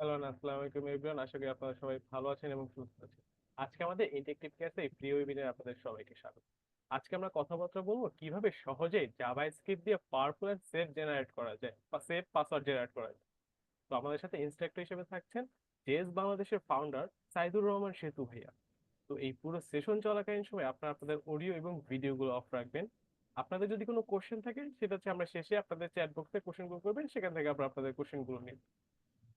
Hello, আসসালামু আলাইকুম everyone. আশা করি আপনারা সবাই ভালো আছেন এবং সুস্থ আছেন। আজকে আমাদের ইন্টারেক্টিভ ক্লাসে প্রিয় ওয়েবিনারে আপনাদের সবাইকে স্বাগত। আজকে আমরা কথাবার্তা বলবো কিভাবে সহজেই জাভাস্ক্রিপ্ট দিয়ে পাওয়ারফুল এন্ড সেফ জেনারেট করা যায় বা সেফ পাসওয়ার্ড জেনারেট করা যায়। তো আমাদের সাথে ইনস্ট্রাক্টর হিসেবে থাকছেন জেএস বাংলাদেশের ফাউন্ডার সাইদুর রহমান সেতু ভাইয়া। তো এই পুরো সেশন চলাকালীন সময় আপনারা আপনাদের অডিও এবং ভিডিওগুলো অফ রাখবেন। আপনাদের যদি কোনো কোশ্চেন থাকে সেটা হচ্ছে আমরা শেষে আপনাদের চ্যাট বক্সে কোশ্চেনগুলো করবেন, সেখান থেকে আমরা আপনাদের কোশ্চেনগুলো নিই।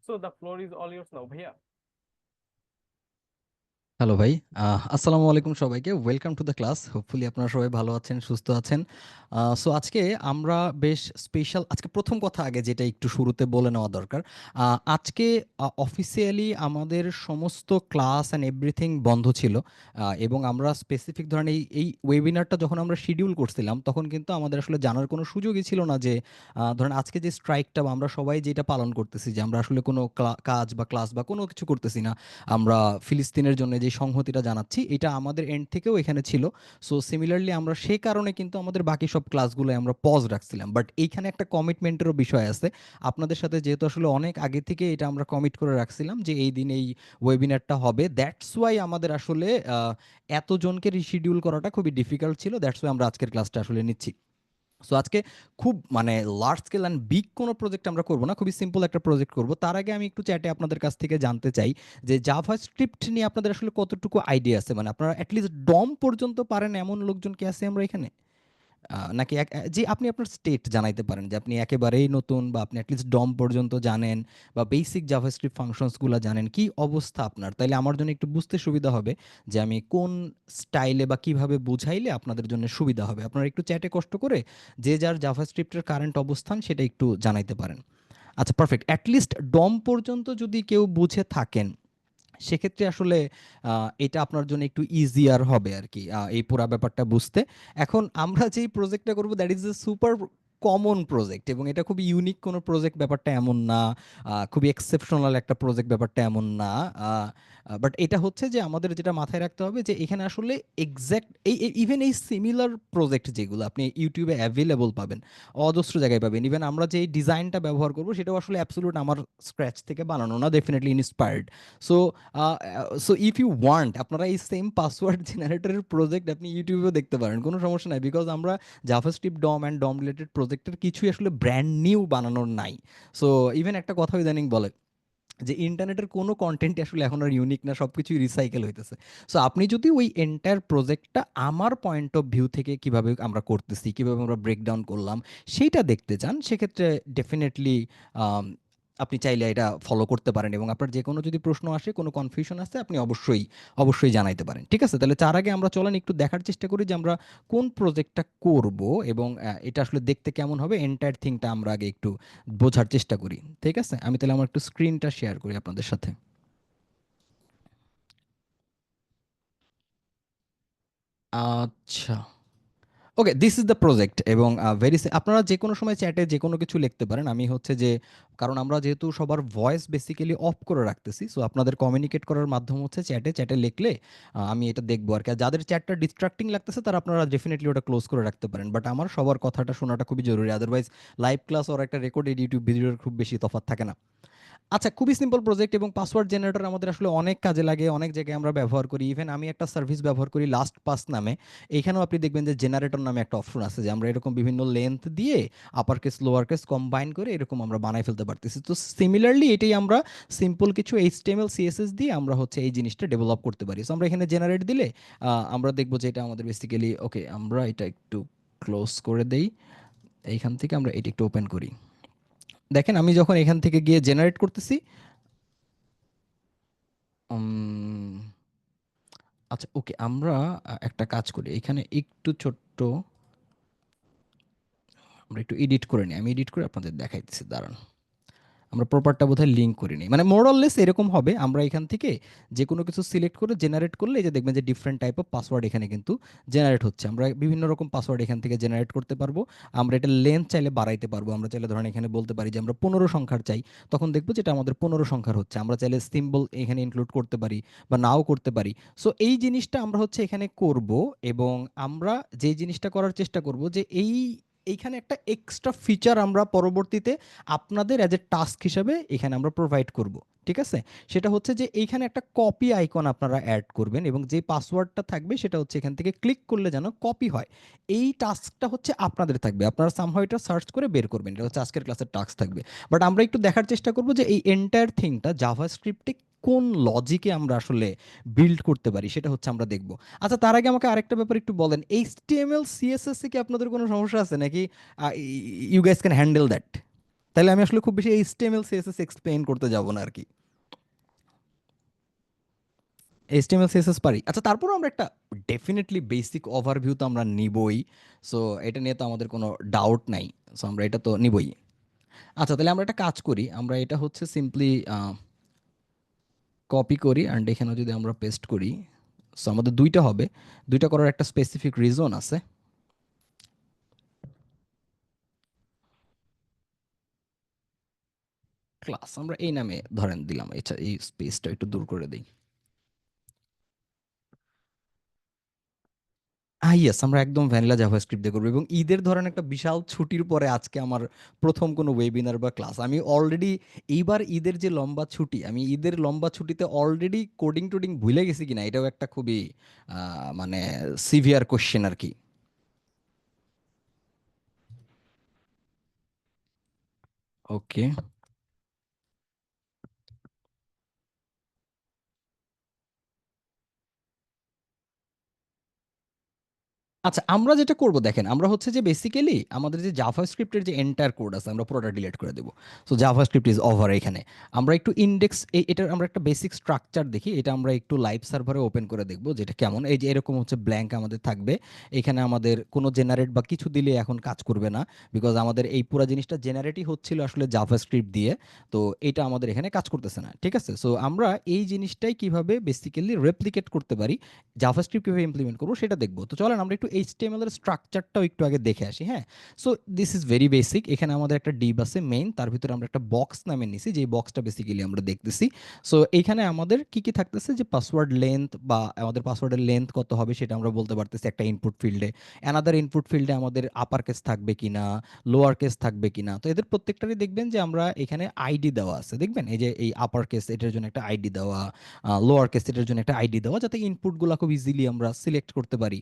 So the floor is all years now ভাইয়া। হ্যালো ভাই। আসসালামু আলাইকুম সবাইকে। Welcome to the class. Hopefully আপনারা সবাই ভালো আছেন, সুস্থ আছেন। সো আজকে আমরা বেশ স্পেশাল, আজকে প্রথম কথা আগে যেটা একটু শুরুতে বলে নেওয়া দরকার। আজকে অফিসিয়ালি আমাদের সমস্ত ক্লাস অ্যান্ড এভরিথিং বন্ধ ছিল। এবং আমরা স্পেসিফিক ধরেন এই ওয়েবিনারটা যখন আমরা শিডিউল করছিলাম তখন কিন্তু আমাদের আসলে জানার কোনো সুযোগই ছিল না যে ধরেন আজকে যে স্ট্রাইকটা বা আমরা সবাই যেটা পালন করতেছি যে আমরা আসলে কোনো কাজ বা ক্লাস বা কোনো কিছু করতেছি না, আমরা ফিলিস্তিনের জন্য যে সংহতিটা জানাচ্ছি এটা আমাদের এন্ড থেকেও এখানে ছিল। সো সিমিলারলি আমরা সেই কারণে কিন্তু আমাদের বাকি সব ক্লাসগুলো আমরা পজ রাখছিলাম, বাট এইখানে একটা কমিটমেন্টেরও বিষয় আছে আপনাদের সাথে, যেহেতু আসলে অনেক আগে থেকে এটা আমরা কমিট করে রাখছিলাম যে এই দিন এই ওয়েবিনারটা হবে। দ্যাটস ওয়াই আমাদের আসলে এতজনকে রিশিডিউল করাটা খুবই ডিফিকাল্ট ছিল। দ্যাটস ওয়াই আমরা আজকের ক্লাসটা আসলে নিচ্ছি। সো আজকে খুব মানে লার্জ স্কেল অ্যান্ড বিগ কোনো প্রজেক্ট আমরা করব না, খুবই সিম্পল একটা প্রজেক্ট করব। তার আগে আমি একটু চ্যাটে আপনাদের কাছ থেকে জানতে চাই যে জাভা স্ক্রিপ্ট নিয়ে আপনাদের আসলে কতটুকু আইডিয়া আছে, মানে আপনারা অ্যাটলিস্ট ডম পর্যন্ত পারেন এমন লোকজন কি আছে আমরা এখানে? নাকি যে আপনি আপনার স্টেট জানাইতে পারেন যে আপনি একেবারেই নতুন বা আপনি অ্যাটলিস্ট ডম পর্যন্ত জানেন বা বেসিক জাভাস্ক্রিপ্ট ফাংশনসগুলো জানেন, কি অবস্থা আপনার? তাইলে আমার জন্য একটু বুঝতে সুবিধা হবে যে আমি কোন স্টাইলে বা কিভাবে বুঝাইলে আপনাদের জন্য সুবিধা হবে। আপনারা একটু চ্যাটে কষ্ট করে যে যার জাভাস্ক্রিপ্টের কারেন্ট অবস্থান সেটা একটু জানাইতে পারেন। আচ্ছা, পারফেক্ট। অ্যাটলিস্ট ডম পর্যন্ত যদি কেউ বুঝে থাকেন সেক্ষেত্রে আসলে এটা আপনার জন্য একটু ইজিয়ার হবে আর কি, এই পুরা ব্যাপারটা বুঝতে। এখন আমরা যেই প্রজেক্টটা করব that is a super common project এবং এটা খুব ইউনিক কোনো প্রজেক্ট ব্যাপারটা এমন না, খুবই এক্সেপশনাল একটা প্রজেক্ট ব্যাপারটা এমন না। বাট এটা হচ্ছে যে আমাদের যেটা মাথায় রাখতে হবে যে এখানে আসলে এক্স্যাক্ট ইভেন এই সিমিলার প্রজেক্ট যেগুলো আপনি ইউটিউবে অ্যাভেলেবল পাবেন, অজস্র জায়গায় পাবেন। ইভেন আমরা যে ডিজাইনটা ব্যবহার করব সেটাও আসলে অ্যাবসলিউট আমার স্ক্র্যাচ থেকে বানানো না, definitely inspired. So so if you want আপনারা এই সেম পাসওয়ার্ড জেনারেটরের প্রজেক্ট আপনি ইউটিউবেও দেখতে পারেন, কোনো সমস্যা নাই। বিকজ আমরা JavaScript dum and dum related প্রজেক্টের কিছুই আসলে ব্র্যান্ড নিউ বানানোর নাই। সো ইভেন একটা কথা ইদানিং বলে যে ইন্টারনেটের কোনো কন্টেন্ট আসলে এখন আর ইউনিক না, সব কিছুই রিসাইকেল হইতেছে। সো আপনি যদি ওই এন্টায়ার প্রজেক্টটা আমার পয়েন্ট অফ ভিউ থেকে কিভাবে আমরা করতেছি, কিভাবে আমরা ব্রেকডাউন করলাম সেইটা দেখতে চান, সেক্ষেত্রে ডেফিনেটলি আপনি চাইলে এটা ফলো করতে পারেন এবং আপনার যে কোনো যদি প্রশ্ন আসে, কোনো কনফিউশন আসে, আপনি অবশ্যই অবশ্যই জানাইতে পারেন। ঠিক আছে? তাহলে তার আগে আমরা চলেন একটু দেখার চেষ্টা করি যে আমরা কোন প্রজেক্টটা করব এবং এটা আসলে দেখতে কেমন হবে, এন্টায়ার থিংটা আমরা আগে একটু বোঝার চেষ্টা করি। ঠিক আছে? আমি তাহলে আমার একটু স্ক্রিনটা শেয়ার করি আপনাদের সাথে। আচ্ছা। ওকে, দিস ইজ দ্য প্রজেক্ট এবং ভেরি আপনারা যে কোনো সময় চ্যাটে যে কোনো কিছু লিখতে পারেন। আমি হচ্ছে যে কারণ আমরা যেহেতু সবার ভয়েস বেসিক্যালি অফ করে রাখতেছি, সো আপনাদের কমিউনিকেট করার মাধ্যম হচ্ছে চ্যাটে। চ্যাটে লিখলে আমি এটা দেখবো আর কি। আর যাদের চ্যাটটা ডিস্ট্রাক্টিং লাগতেছে তারা আপনারা ডেফিনেটলি ওটা ক্লোজ করে রাখতে পারেন, বাট আমার সবার কথাটা শোনাটা খুবই জরুরি। আদারওয়াইজ লাইভ ক্লাস ওর একটা রেকর্ডেড ইউটিউব ভিডিওর খুব বেশি তফাৎ থাকে না। আচ্ছা, খুবই সিম্পল প্রজেক্ট এবং পাসওয়ার্ড জেনারেটর আমাদের আসলে অনেক কাজে লাগে, অনেক জায়গায় আমরা ব্যবহার করি। ইভেন আমি একটা সার্ভিস ব্যবহার করি লাস্ট পাস নামে। এইখানেও আপনি দেখবেন যে জেনারেটর নামে একটা অপশন আছে যে আমরা এরকম বিভিন্ন লেন্থ দিয়ে upper case lower case combine করে এরকম আমরা বানাই ফেলতে পারতেছি। তো সিমিলারলি এটাই আমরা সিম্পল কিছু এইচটিএমএল সিএসএস দিয়ে আমরা হচ্ছে এই জিনিসটা ডেভেলপ করতে পারি। সো আমরা এখানে জেনারেট দিলে আমরা দেখবো যে এটা আমাদের বেসিক্যালি ওকে। আমরা এটা একটু ক্লোজ করে দেই, এইখান থেকে আমরা এটা একটু ওপেন করি। দেখেন আমি যখন এখান থেকে গিয়ে জেনারেট করতেছি, উম, আচ্ছা ওকে, আমরা একটা কাজ করি এখানে একটু ছোট্ট, আমরা একটু এডিট করে নিই। আমি এডিট করে আপনাদের দেখাইতেছি, দাঁড়ান। আমরা প্রপারটা বোধহয় লিঙ্ক করিনি, মানে মোরলেস এরকম হবে। আমরা এখান থেকে যে কোনো কিছু সিলেক্ট করে জেনারেট করলে এই যে দেখবেন যে ডিফারেন্ট টাইপ অফ পাসওয়ার্ড এখানে কিন্তু জেনারেট হচ্ছে। আমরা বিভিন্ন রকম পাসওয়ার্ড এখান থেকে জেনারেট করতে পারবো। আমরা এটা লেন্থ চাইলে বাড়াইতে পারবো। আমরা চাইলে ধরেন এখানে বলতে পারি যে আমরা 15 সংখ্যার চাই, তখন দেখবো যেটা আমাদের 15 সংখ্যার হচ্ছে। আমরা চাইলে সিম্বল এখানে ইনক্লুড করতে পারি বা নাও করতে পারি। সো এই জিনিসটা আমরা হচ্ছে এখানে করব এবং আমরা যে জিনিসটা করার চেষ্টা করব যে এইখানে একটা এক্সট্রা ফিচার আমরা পরবর্তীতে আপনাদের অ্যাজ এ টাস্ক হিসাবে এখানে আমরা প্রোভাইড করব। ঠিক আছে? সেটা হচ্ছে যে এইখানে একটা কপি আইকন আপনারা অ্যাড করবেন এবং যে পাসওয়ার্ডটা থাকবে সেটা হচ্ছে এখান থেকে ক্লিক করলে যেন কপি হয়। এই টাস্কটা হচ্ছে আপনাদের থাকবে। আপনারা সামহাউ এটা সার্চ করে বের করবেন। এটা হচ্ছে আজকের ক্লাসের টাস্ক থাকবে। বাট আমরা একটু দেখার চেষ্টা করব যে এই এন্টায়ার থিংটা জাভাস্ক্রিপ্টে কোন লজিকে আমরা আসলে বিল্ড করতে পারি সেটা হচ্ছে আমরা দেখব। আচ্ছা, তার আগে আমাকে আরেকটা ব্যাপার একটু বলেন, এইচটিএমএল সিএসএস এ কি আপনাদের কোনো সমস্যা আছে নাকি you guys can handle that? তাহলে আমি আসলে খুব বেশি এইচটিএমএল সিএসএস এক্সপ্লেইন করতে যাব না আর কি। এইচটিএমএল সিএসএস পারি। আচ্ছা, তারপরেও আমরা একটা ডেফিনেটলি বেসিক ওভারভিউ তো আমরা নিবই। সো এটা নিয়ে তো আমাদের কোনো ডাউট নাই। সো আমরা এটা তো নিবই। আচ্ছা, তাহলে আমরা একটা কাজ করি, আমরা এটা হচ্ছে সিম্পলি কপি করি অ্যান্ড এখানে যদি আমরা পেস্ট করি, সো আমাদের দুইটা হবে। দুইটা করার একটা স্পেসিফিক রিজন আছে। ক্লাস আমরা এই নামে ধরেন দিলাম। আচ্ছা, এই স্পেসটা একটু দূর করে দিই। ইয়েস, আমরা একদম ভ্যানিলা জাভাস্ক্রিপ্ট দিয়ে করবো এবং ঈদের ধরেন একটা বিশাল ছুটির পরে আজকে আমার প্রথম কোনো ওয়েবিনার বা ক্লাস। আমি অলরেডি এইবার ঈদের যে লম্বা ছুটি, আমি ঈদের লম্বা ছুটিতে অলরেডি কোডিং টোডিং ভুলে গেছি কিনা এটাও একটা খুবই মানে সিভিয়ার কোশ্চেন আর কি। ওকে। আচ্ছা, আমরা যেটা করব দেখেন, আমরা হচ্ছে যে বেসিক্যালি আমাদের যে জাভাস্ক্রিপ্টের যে এন্টায়ার কোড আছে আমরা পুরোটা ডিলিট করে দেবো। So JavaScript is over. এখানে আমরা একটু ইন্ডেক্স, এটার আমরা একটা বেসিক স্ট্রাকচার দেখি। এটা আমরা একটু লাইভ সার্ভারে ওপেন করে দেখবো যেটা কেমন। এই যে এরকম হচ্ছে ব্ল্যাঙ্ক আমাদের থাকবে। এখানে আমাদের কোনো জেনারেট বা কিছু দিলে এখন কাজ করবে না, বিকজ আমাদের এই পুরো জিনিসটা জেনারেটই হচ্ছিল আসলে জাভাস্ক্রিপ্ট দিয়ে। তো এটা আমাদের এখানে কাজ করতেছে না। ঠিক আছে? সো আমরা এই জিনিসটাই কিভাবে বেসিক্যালি রেপ্লিকেট করতে পারি, জাভাস্ক্রিপ্ট কিভাবে ইমপ্লিমেন্ট করবো সেটা দেখবো। তো চলেন আমরা একটু এইচটিএমএল এর স্ট্রাকচারটাও একটু আগে দেখে আসি। হ্যাঁ, so this is very basic. এখানে আমাদের একটা ডিভ আছে মেইন, তার ভিতরে আমরা একটা বক্স নামে নিছি, যে বক্সটা বেসিক্যালি আমরা দেখতেছি। সো এইখানে আমাদের কি কি থাকতেছে, যে পাসওয়ার্ড লেন্থ বা আমাদের পাসওয়ার্ডের লেন্থ কত হবে সেটা আমরা বলতে পারতেছি একটা ইনপুট ফিল্ডে। অ্যানাদার ইনপুট ফিল্ডে আমাদের আপার কেস থাকবে কিনা, লোয়ার কেস থাকবে কিনা। তো এদের প্রত্যেকটারই দেখবেন যে আমরা এখানে আইডি দেওয়া আছে। দেখবেন এই যে এই আপার কেস এটার জন্য একটা আইডি দেওয়া, লোয়ার কেস এটার জন্য একটা আইডি দেওয়া, যাতে ইনপুটগুলো খুব ইজিলি আমরা সিলেক্ট করতে পারি।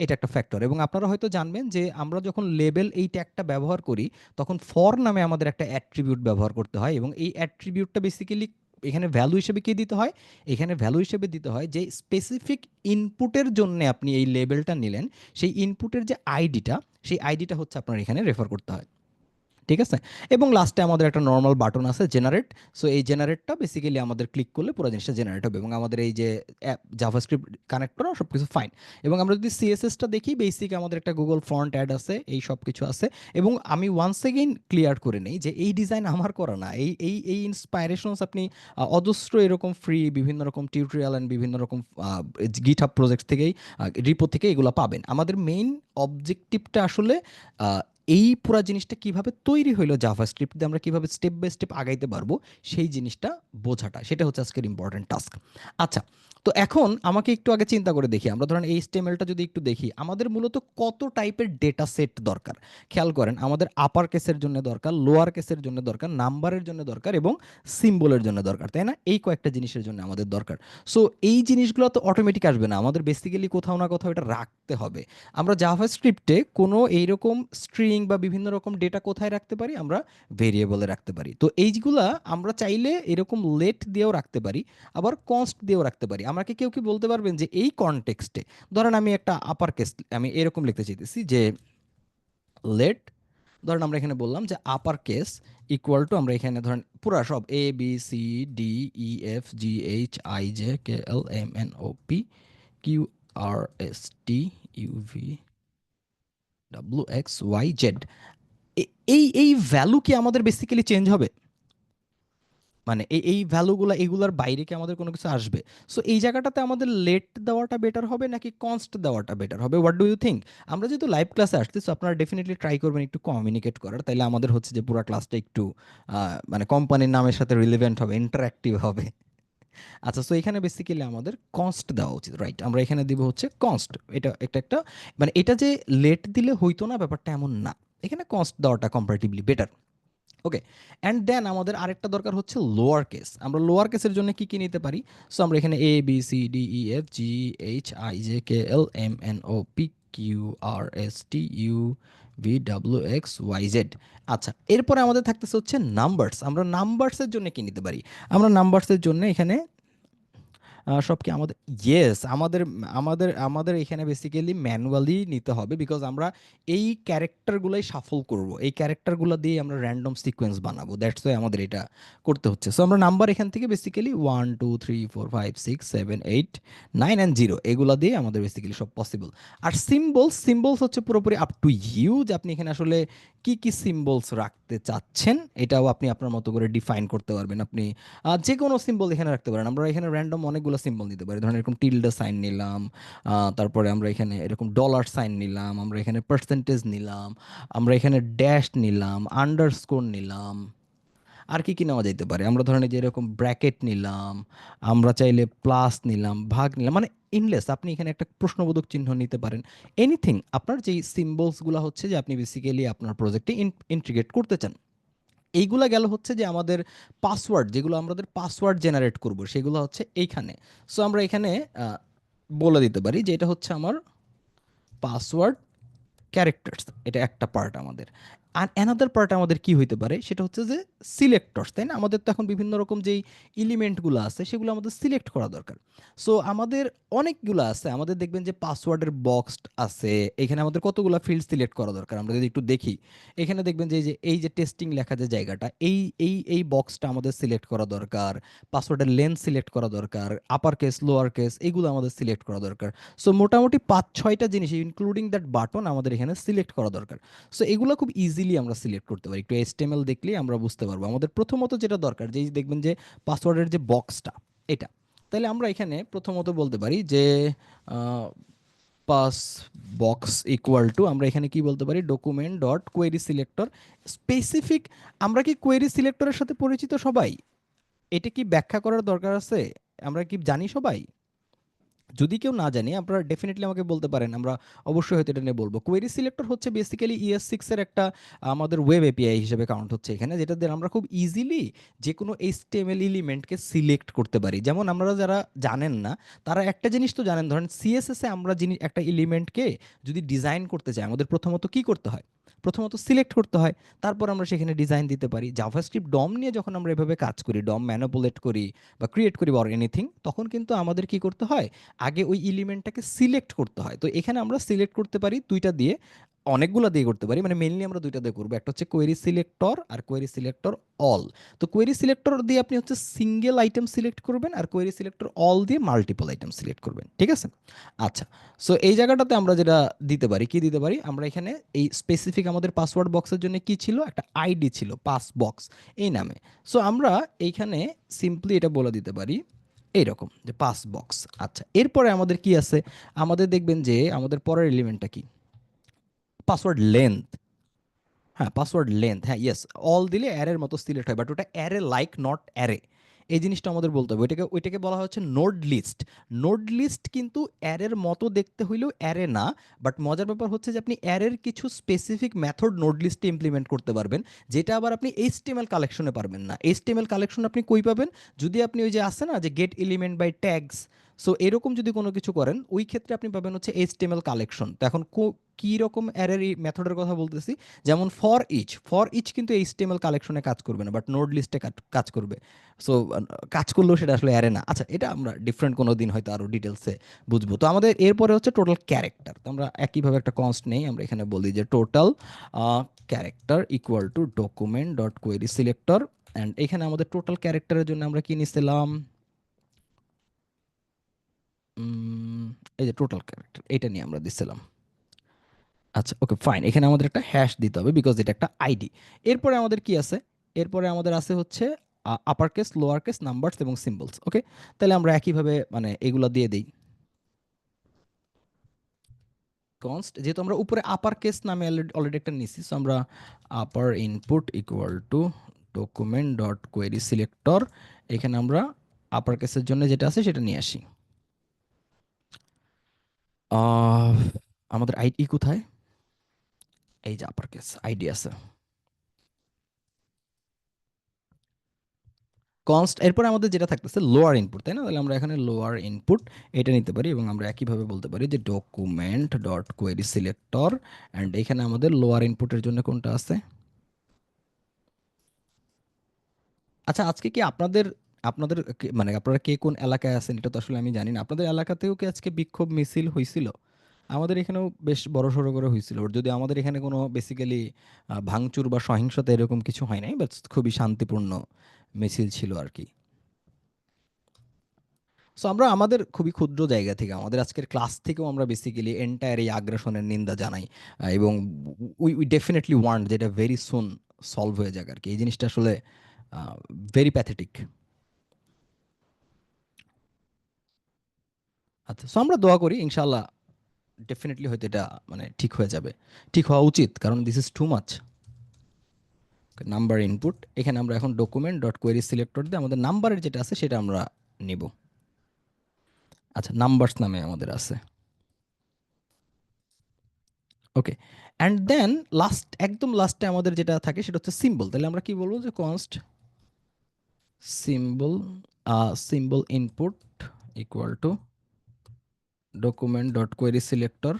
এটা একটা ফ্যাক্টর। এবং আপনারা হয়তো জানবেন যে আমরা যখন লেবেল এই ট্যাগটা ব্যবহার করি তখন ফর নামে আমাদের একটা অ্যাট্রিবিউট ব্যবহার করতে হয় এবং এই অ্যাট্রিবিউটটা বেসিক্যালি এখানে ভ্যালু হিসেবে কি দিতে হয়, এখানে ভ্যালু হিসেবে দিতে হয় যে স্পেসিফিক ইনপুটের জন্য আপনি এই লেবেলটা নিলেন, সেই ইনপুটের যে আইডিটা, সেই আইডিটা হচ্ছে আপনার এখানে রেফার করতে হয়। ঠিক আছে? এবং লাস্টে আমাদের একটা নরমাল বাটন আছে জেনারেট। সো এই জেনারেটটা বেসিক্যালি আমাদের ক্লিক করলে পুরো জিনিসটা জেনারেট হবে এবং আমাদের এই যে জাভাস্ক্রিপ্ট কানেক্ট করা সব কিছু ফাইন। এবং আমরা যদি সিএসএসটা দেখি, বেসিক আমাদের একটা গুগল ফন্ট অ্যাড আছে, এই সব কিছু আছে। এবং আমি ওয়ান্স এগেইন ক্লিয়ার করে নেই যে এই ডিজাইন আমার করা না। এই ইন্সপাইরেশনস আপনি অজস্র এরকম ফ্রি বিভিন্ন রকম টিউটোরিয়াল অ্যান্ড বিভিন্ন রকম গিটহাব প্রজেক্ট থেকেই, রিপো থেকে এগুলো পাবেন। আমাদের মেইন অবজেক্টিভটা আসলে আহ, এই পুরা জিনিসটা কিভাবে তৈরি হইলো জাভাস্ক্রিপ্ট দিয়ে আমরা কিভাবে স্টেপ বাই স্টেপ আগাইতে পারবো সেই জিনিসটা বোঝাটা, সেটা হচ্ছে আজকের ইম্পর্টেন্ট টাস্ক। আচ্ছা, তো এখন আমাকে একটু আগে চিন্তা করে দেখি, আমরা ধরেন এই স্টেমেলটা যদি একটু দেখি, আমাদের মূলত কত টাইপের ডেটা সেট দরকার। খেয়াল করেন, আমাদের আপার কেসের জন্য দরকার, লোয়ার কেসের জন্য দরকার, নাম্বারের জন্য দরকার এবং সিম্বলের জন্য দরকার, তাই না? এই কয়েকটা জিনিসের জন্য আমাদের দরকার। সো এই জিনিসগুলো তো অটোমেটিক আসবে না, আমাদের বেসিক্যালি কোথাও না কোথাও এটা রাখতে হবে। আমরা জাভাস্ক্রিপ্টে কোনো এইরকম স্ট্রিং বা বিভিন্ন রকম ডেটা কোথায় রাখতে পারি, আমরা ভেরিয়েবলে রাখতে পারি। তো এইগুলা আমরা চাইলে এরকম লেট দিয়েও রাখতে পারি, আবার কনস্ট দিয়েও রাখতে পারি। আমাকে কেউ কি বলতে পারবেন যে এই কনটেক্সটে ধরেন আমি একটা আপার কেস আমি এরকম লিখতে চাইতেছি যে লেট, ধরেন আমরা এখানে বললাম যে আপার কেস ইকুয়াল টু, আমরা এখানে ধরেন পুরা সব A B C D E F G H I J K L M N O P Q R S T U V W X Y Z, এই এই ভ্যালু কি আমাদের basically change হবে? মানে এই ভ্যালুগুলো এগুলার বাইরে কি আমাদের কোনো কিছু আসবে? সো এই জায়গাটাতে আমাদের লেট দেওয়াটা বেটার হবে নাকি কনস্ট দেওয়াটা বেটার হবে? What do you think? আমরা যেহেতু লাইভ ক্লাসে আসছি, সো আপনারা ডেফিনেটলি ট্রাই করবেন একটু কমিউনিকেট করার, তাইলে আমাদের হচ্ছে যে পুরো ক্লাসটা একটু মানে কোম্পানির নামের সাথে রিলেভেন্ট হবে, ইন্টারাক্টিভ হবে। আচ্ছা, সো এখানে বেসিক্যালি আমাদের কনস্ট দেওয়া উচিত, রাইট? আমরা এখানে দিব হচ্ছে কনস্ট। এটা একটা একটা মানে এটা যে লেট দিলে হইতো না ব্যাপারটা এমন না, এখানে কনস্ট দেওয়াটা comparatively better. Okay, and then আমাদের আরেকটা দরকার হচ্ছে লোয়ার কেস। আমরা লোয়ার কেসের জন্য কি কি নিতে পারি? সো আমরা এখানে A B C D E F G H I J K L M N O P Q R S T U V W X Y Z. আচ্ছা, এরপরে আমাদের থাকতেছে হচ্ছে নাম্বারস। আমরা নাম্বারসের জন্য কি নিতে পারি? আমরা নাম্বারসের জন্য এখানে সব কি আমাদের, ইয়েস, আমাদের আমাদের আমাদের এখানে বেসিক্যালি ম্যানুয়ালি নিতে হবে, বিকজ আমরা এই ক্যারেক্টারগুলোই শাফল করব, এই ক্যারেক্টারগুলো দিয়ে আমরা র্যান্ডম সিকোয়েন্স বানাবো, দ্যাটস ওয়াই আমাদের এটা করতে হচ্ছে। সো আমরা নাম্বার এখান থেকে বেসিক্যালি 1 2 3 4 5 6 7 8 9 অ্যান্ড 0 এগুলা দিয়ে আমাদের বেসিক্যালি সব পসিবল। আর সিম্বলস, সিম্বলস হচ্ছে পুরোপুরি আপ টু ইউ, যে আপনি এখানে আসলে কি কি সিম্বলস রাখতে চাচ্ছেন, এটাও আপনি আপনার মতো করে ডিফাইন করতে পারবেন। আপনি যে কোনো সিম্বল এখানে রাখতে পারেন। আমরা এখানে র্যান্ডম অনেকগুলো সিম্বল নিতে পারি, ধরেন এরকম টিল্ডা সাইন নিলাম, তারপরে আমরা এখানে এরকম ডলার সাইন নিলাম, আমরা এখানে পার্সেন্টেজ নিলাম, আমরা এখানে ড্যাশ নিলাম, আন্ডারস্কোর নিলাম। আর কি কি নেওয়া যেতে পারে? আমরা ধরেন এই যে এরকম ব্র্যাকেট নিলাম, আমরা চাইলে প্লাস নিলাম, ভাগ নিলাম, মানে ইনলেস। আপনি এখানে একটা প্রশ্নবোধক চিহ্ন নিতে পারেন, এনিথিং। আপনার যেই সিম্বলসগুলো হচ্ছে যে আপনি বেসিক্যালি আপনার প্রজেক্টে ইন্টিগ্রেট করতে চান। এইগুলা গেল হচ্ছে যে আমাদের পাসওয়ার্ড, যেগুলো আমাদের পাসওয়ার্ড জেনারেট করব সেগুলো হচ্ছে এইখানে। সো আমরা এখানে আহ, বলে দিতে পারি যে এটা হচ্ছে আমার পাসওয়ার্ড ক্যারেক্টার্স, এটা একটা পার্ট আমাদের। আর অ্যানাদার পার্ট আমাদের কি হইতে পারে, সেটা হচ্ছে যে সিলেক্টরস, তাই না? আমাদের তো এখন বিভিন্ন রকম যেই এলিমেন্টগুলো আছে সেগুলো আমাদের সিলেক্ট করা দরকার। সো আমাদের অনেকগুলো আছে, আমাদের দেখবেন যে পাসওয়ার্ডের বক্স আছে, এখানে আমাদের কতগুলো ফিল্ড সিলেক্ট করা দরকার। আমরা যদি একটু দেখি, এখানে দেখবেন যে এই যে টেস্টিং লেখা যে জায়গাটা, এই বক্সটা আমাদের সিলেক্ট করা দরকার। পাসওয়ার্ডের লেন্থ সিলেক্ট করা দরকার, আপার কেস লোয়ার কেস এগুলো আমাদের সিলেক্ট করা দরকার। সো মোটামুটি 5-6টা জিনিস ইনক্লুডিং দ্যাট বাটন আমাদের এখানে সিলেক্ট করা দরকার। সো এগুলো খুব ইজিলি আমরা সিলেক্ট করতে পারি, একটু HTML দেখলেই আমরা বুঝতে পারবো। আমাদের প্রথমত যেটা দরকার, যেই দেখবেন যে পাসওয়ার্ডের যে বক্সটা, এটা। তাহলে আমরা এখানে প্রথমত বলতে পারি যে পাস বক্স ইকুয়াল টু, আমরা এখানে কি বলতে পারি, document dot query selector specific. আমরা কি কোয়েরি সিলেক্টরের সাথে পরিচিত সবাই? এটা কি ব্যাখ্যা করার দরকার আছে? আমরা কি জানি সবাই? যদি কেউ না জানে আপনারা ডেফিনেটলি আমাকে বলতে পারেন, আমরা অবশ্যই হয়তো এটা নিয়ে বলবো। কোয়েরি সিলেক্টর হচ্ছে বেসিক্যালি ES6 এর একটা আমাদের ওয়েব এপিআই হিসেবে কাউন্ট হচ্ছে এখানে, যেটা দিয়ে আমরা খুব ইজিলি যে কোনো HTML এলিমেন্টকে সিলেক্ট করতে পারি। যেমন আমরা যারা জানেন না, তারা একটা জিনিস তো জানেন, ধরেন CSS এ আমরা যিনি একটা এলিমেন্টকে যদি ডিজাইন করতে চাই, আমাদের প্রথমত কি করতে হয়? প্রথমত সিলেক্ট করতে হয়, তারপর আমরা সেখানে ডিজাইন দিতে পারি। জাভাস্ক্রিপ্ট ডম নিয়ে যখন আমরা এভাবে কাজ করি, ডম ম্যানিপুলেট করি বা ক্রিয়েট করি বা এনিথিং, তখন কিন্তু আমাদের কি করতে হয়, আগে ওই এলিমেন্টটাকে সিলেক্ট করতে হয়। তো এখানে আমরা সিলেক্ট করতে পারি দুইটা দিয়ে, অনেকগুলো দিয়ে করতে পারি, মানে মেইনলি আমরা দুইটা দিয়ে করবো, একটা হচ্ছে কোয়েরি সিলেক্টর আর কোয়েরি সিলেক্টর অল। তো কোয়েরি সিলেক্টর দিয়ে আপনি হচ্ছে সিঙ্গেল আইটেম সিলেক্ট করবেন, আর কোয়েরি সিলেক্টর অল দিয়ে মাল্টিপল আইটেম সিলেক্ট করবেন, ঠিক আছে? আচ্ছা, সো এই জায়গাটাতে আমরা যেটা দিতে পারি, কি দিতে পারি, আমরা এখানে এই স্পেসিফিক আমাদের পাসওয়ার্ড বক্সের জন্য কি ছিল, একটা আইডি ছিল পাস বক্স এই নামে। সো আমরা এইখানে সিম্পলি এটা বলে দিতে পারি এইরকম যে পাস বক্স। আচ্ছা, এরপরে আমাদের কি আছে? আমাদের দেখবেন যে আমাদের পরের এলিমেন্টটা কি, পাসওয়ার্ড লেন্থ। হ্যাঁ, পাসওয়ার্ড লেন্থ, হ্যাঁ, ইয়েস। অল দিলে অ্যারের মতো সিলেক্ট হয়, বাট ওটা অ্যারে লাইক নট অ্যারে। এই জিনিসটা আমাদের বলতে হবে, ওইটাকে বলা হচ্ছে নোড লিস্ট। নোড লিস্ট কিন্তু অ্যারের মতো দেখতে হইলেও অ্যারে না। বাট মজার ব্যাপার হচ্ছে যে আপনি অ্যারের কিছু স্পেসিফিক মেথড নোড লিস্টে ইমপ্লিমেন্ট করতে পারবেন, যেটা আবার আপনি HTML কালেকশনে পারবেন না। HTML কালেকশন আপনি কই পাবেন? যদি আপনি ওই যে আছে না যে get element by tags, so এরকম যদি কোনো কিছু করেন, ওই ক্ষেত্রে আপনি পাবেন হচ্ছে HTML কালেকশন। তো এখন কি রকম অ্যারের মেথডের কথা বলতেছি, যেমন ফর ইচ কিন্তু HTML কালেকশনে কাজ করবে না, বাট নোড লিস্টে কাজ করবে। সো কাজ করলেও সেটা আসলে অ্যারে না। আচ্ছা, এটা আমরা ডিফারেন্ট কোনো দিন হয়তো আরো ডিটেলসে বুঝবো। তো আমাদের এরপরে হচ্ছে টোটাল ক্যারেক্টার। তো আমরা একইভাবে একটা কনস্ট নেই, আমরা এখানে বলি যে total character equal to document dot query selector. And এখানে আমাদের টোটাল ক্যারেক্টারের জন্য আমরা কি নিছিলাম, এই যে টোটাল ক্যারেক্টার, এটা নিয়ে আমরা দিছিলাম। আচ্ছা, ওকে, ফাইন। এখানে আমাদের একটা হ্যাশ দিতে হবে, বিকজ এটা একটা আইডি। এরপরে আমাদের কি আছে? এরপরে আমাদের আছে হচ্ছে upper case, lower case, numbers এবং সিম্বলস। ওকে, তাহলে আমরা একইভাবে মানে এগুলা দিয়ে দিই। কনস্ট, যেহেতু আমরা উপরে আপার কেস নামে অলরেডি একটা নিছি, সো আমরা upper input equal to document dot query selector, এখানে আমরা আপার কেসের জন্য যেটা আছে সেটা নিয়ে আসি। আহ, আমাদের আইডি কোথায়? এই যে আপার কেস আইডি আছে। কনস্ট এরপরে আমাদের যেটা থাকতেছে লোয়ার ইনপুট, তাই না? তাহলে আমরা এখানে লোয়ার ইনপুট এটা নিতে পারি এবং আমরা একইভাবে বলতে পারি যে document dot query selector, and এখানে আমাদের লোয়ার ইনপুটের জন্য কোনটা আছে? আচ্ছা, আজকে কি আপনাদের আপনাদের মানে আপনারা কে কোন এলাকায় আছেন এটা তো আসলে আমি জানি না। আপনাদের এলাকাতেও কি আজকে বিক্ষোভ মিছিল হয়েছিল? আমাদের এখানেও বেশ বড়সড় করে হয়েছিল। যদি আমাদের এখানে কোনো বেসিক্যালি ভাঙচুর বা সহিংসতা এরকম কিছু হয় নাই, বাট খুবই শান্তিপূর্ণ মিছিল ছিল আর কি। সো আমরা আমাদের খুবই ক্ষুদ্র জায়গা থেকে আমাদের আজকের ক্লাস থেকেও আমরা বেসিক্যালি এন্টায়ার এই আগ্রাসনের নিন্দা জানাই, এবং উই ডেফিনেটলি ওয়ান্ট যেটা ভেরি সুন সলভ হয়ে যাক আর কি। এই জিনিসটা আসলে ভেরি প্যাথেটিক। আচ্ছা, সো আমরা দোয়া করি ইনশাল্লাহ ডেফিনেটলি হয়তো এটা মানে ঠিক হয়ে যাবে, ঠিক হওয়া উচিত, কারণ this is too much. Number input, এখানে আমরা এখন ডকুমেন্ট ডট কোয়েরি সিলেক্টর দিয়ে আমাদের নাম্বারের যেটা আছে সেটা আমরা নিব। আচ্ছা, নাম্বারস নামে আমাদের আছে। ওকে, অ্যান্ড দেন লাস্ট, একদম লাস্টে আমাদের যেটা থাকে সেটা হচ্ছে সিম্বল। তাহলে আমরা কি বলবো যে const symbol, symbol input equal to document dot query selector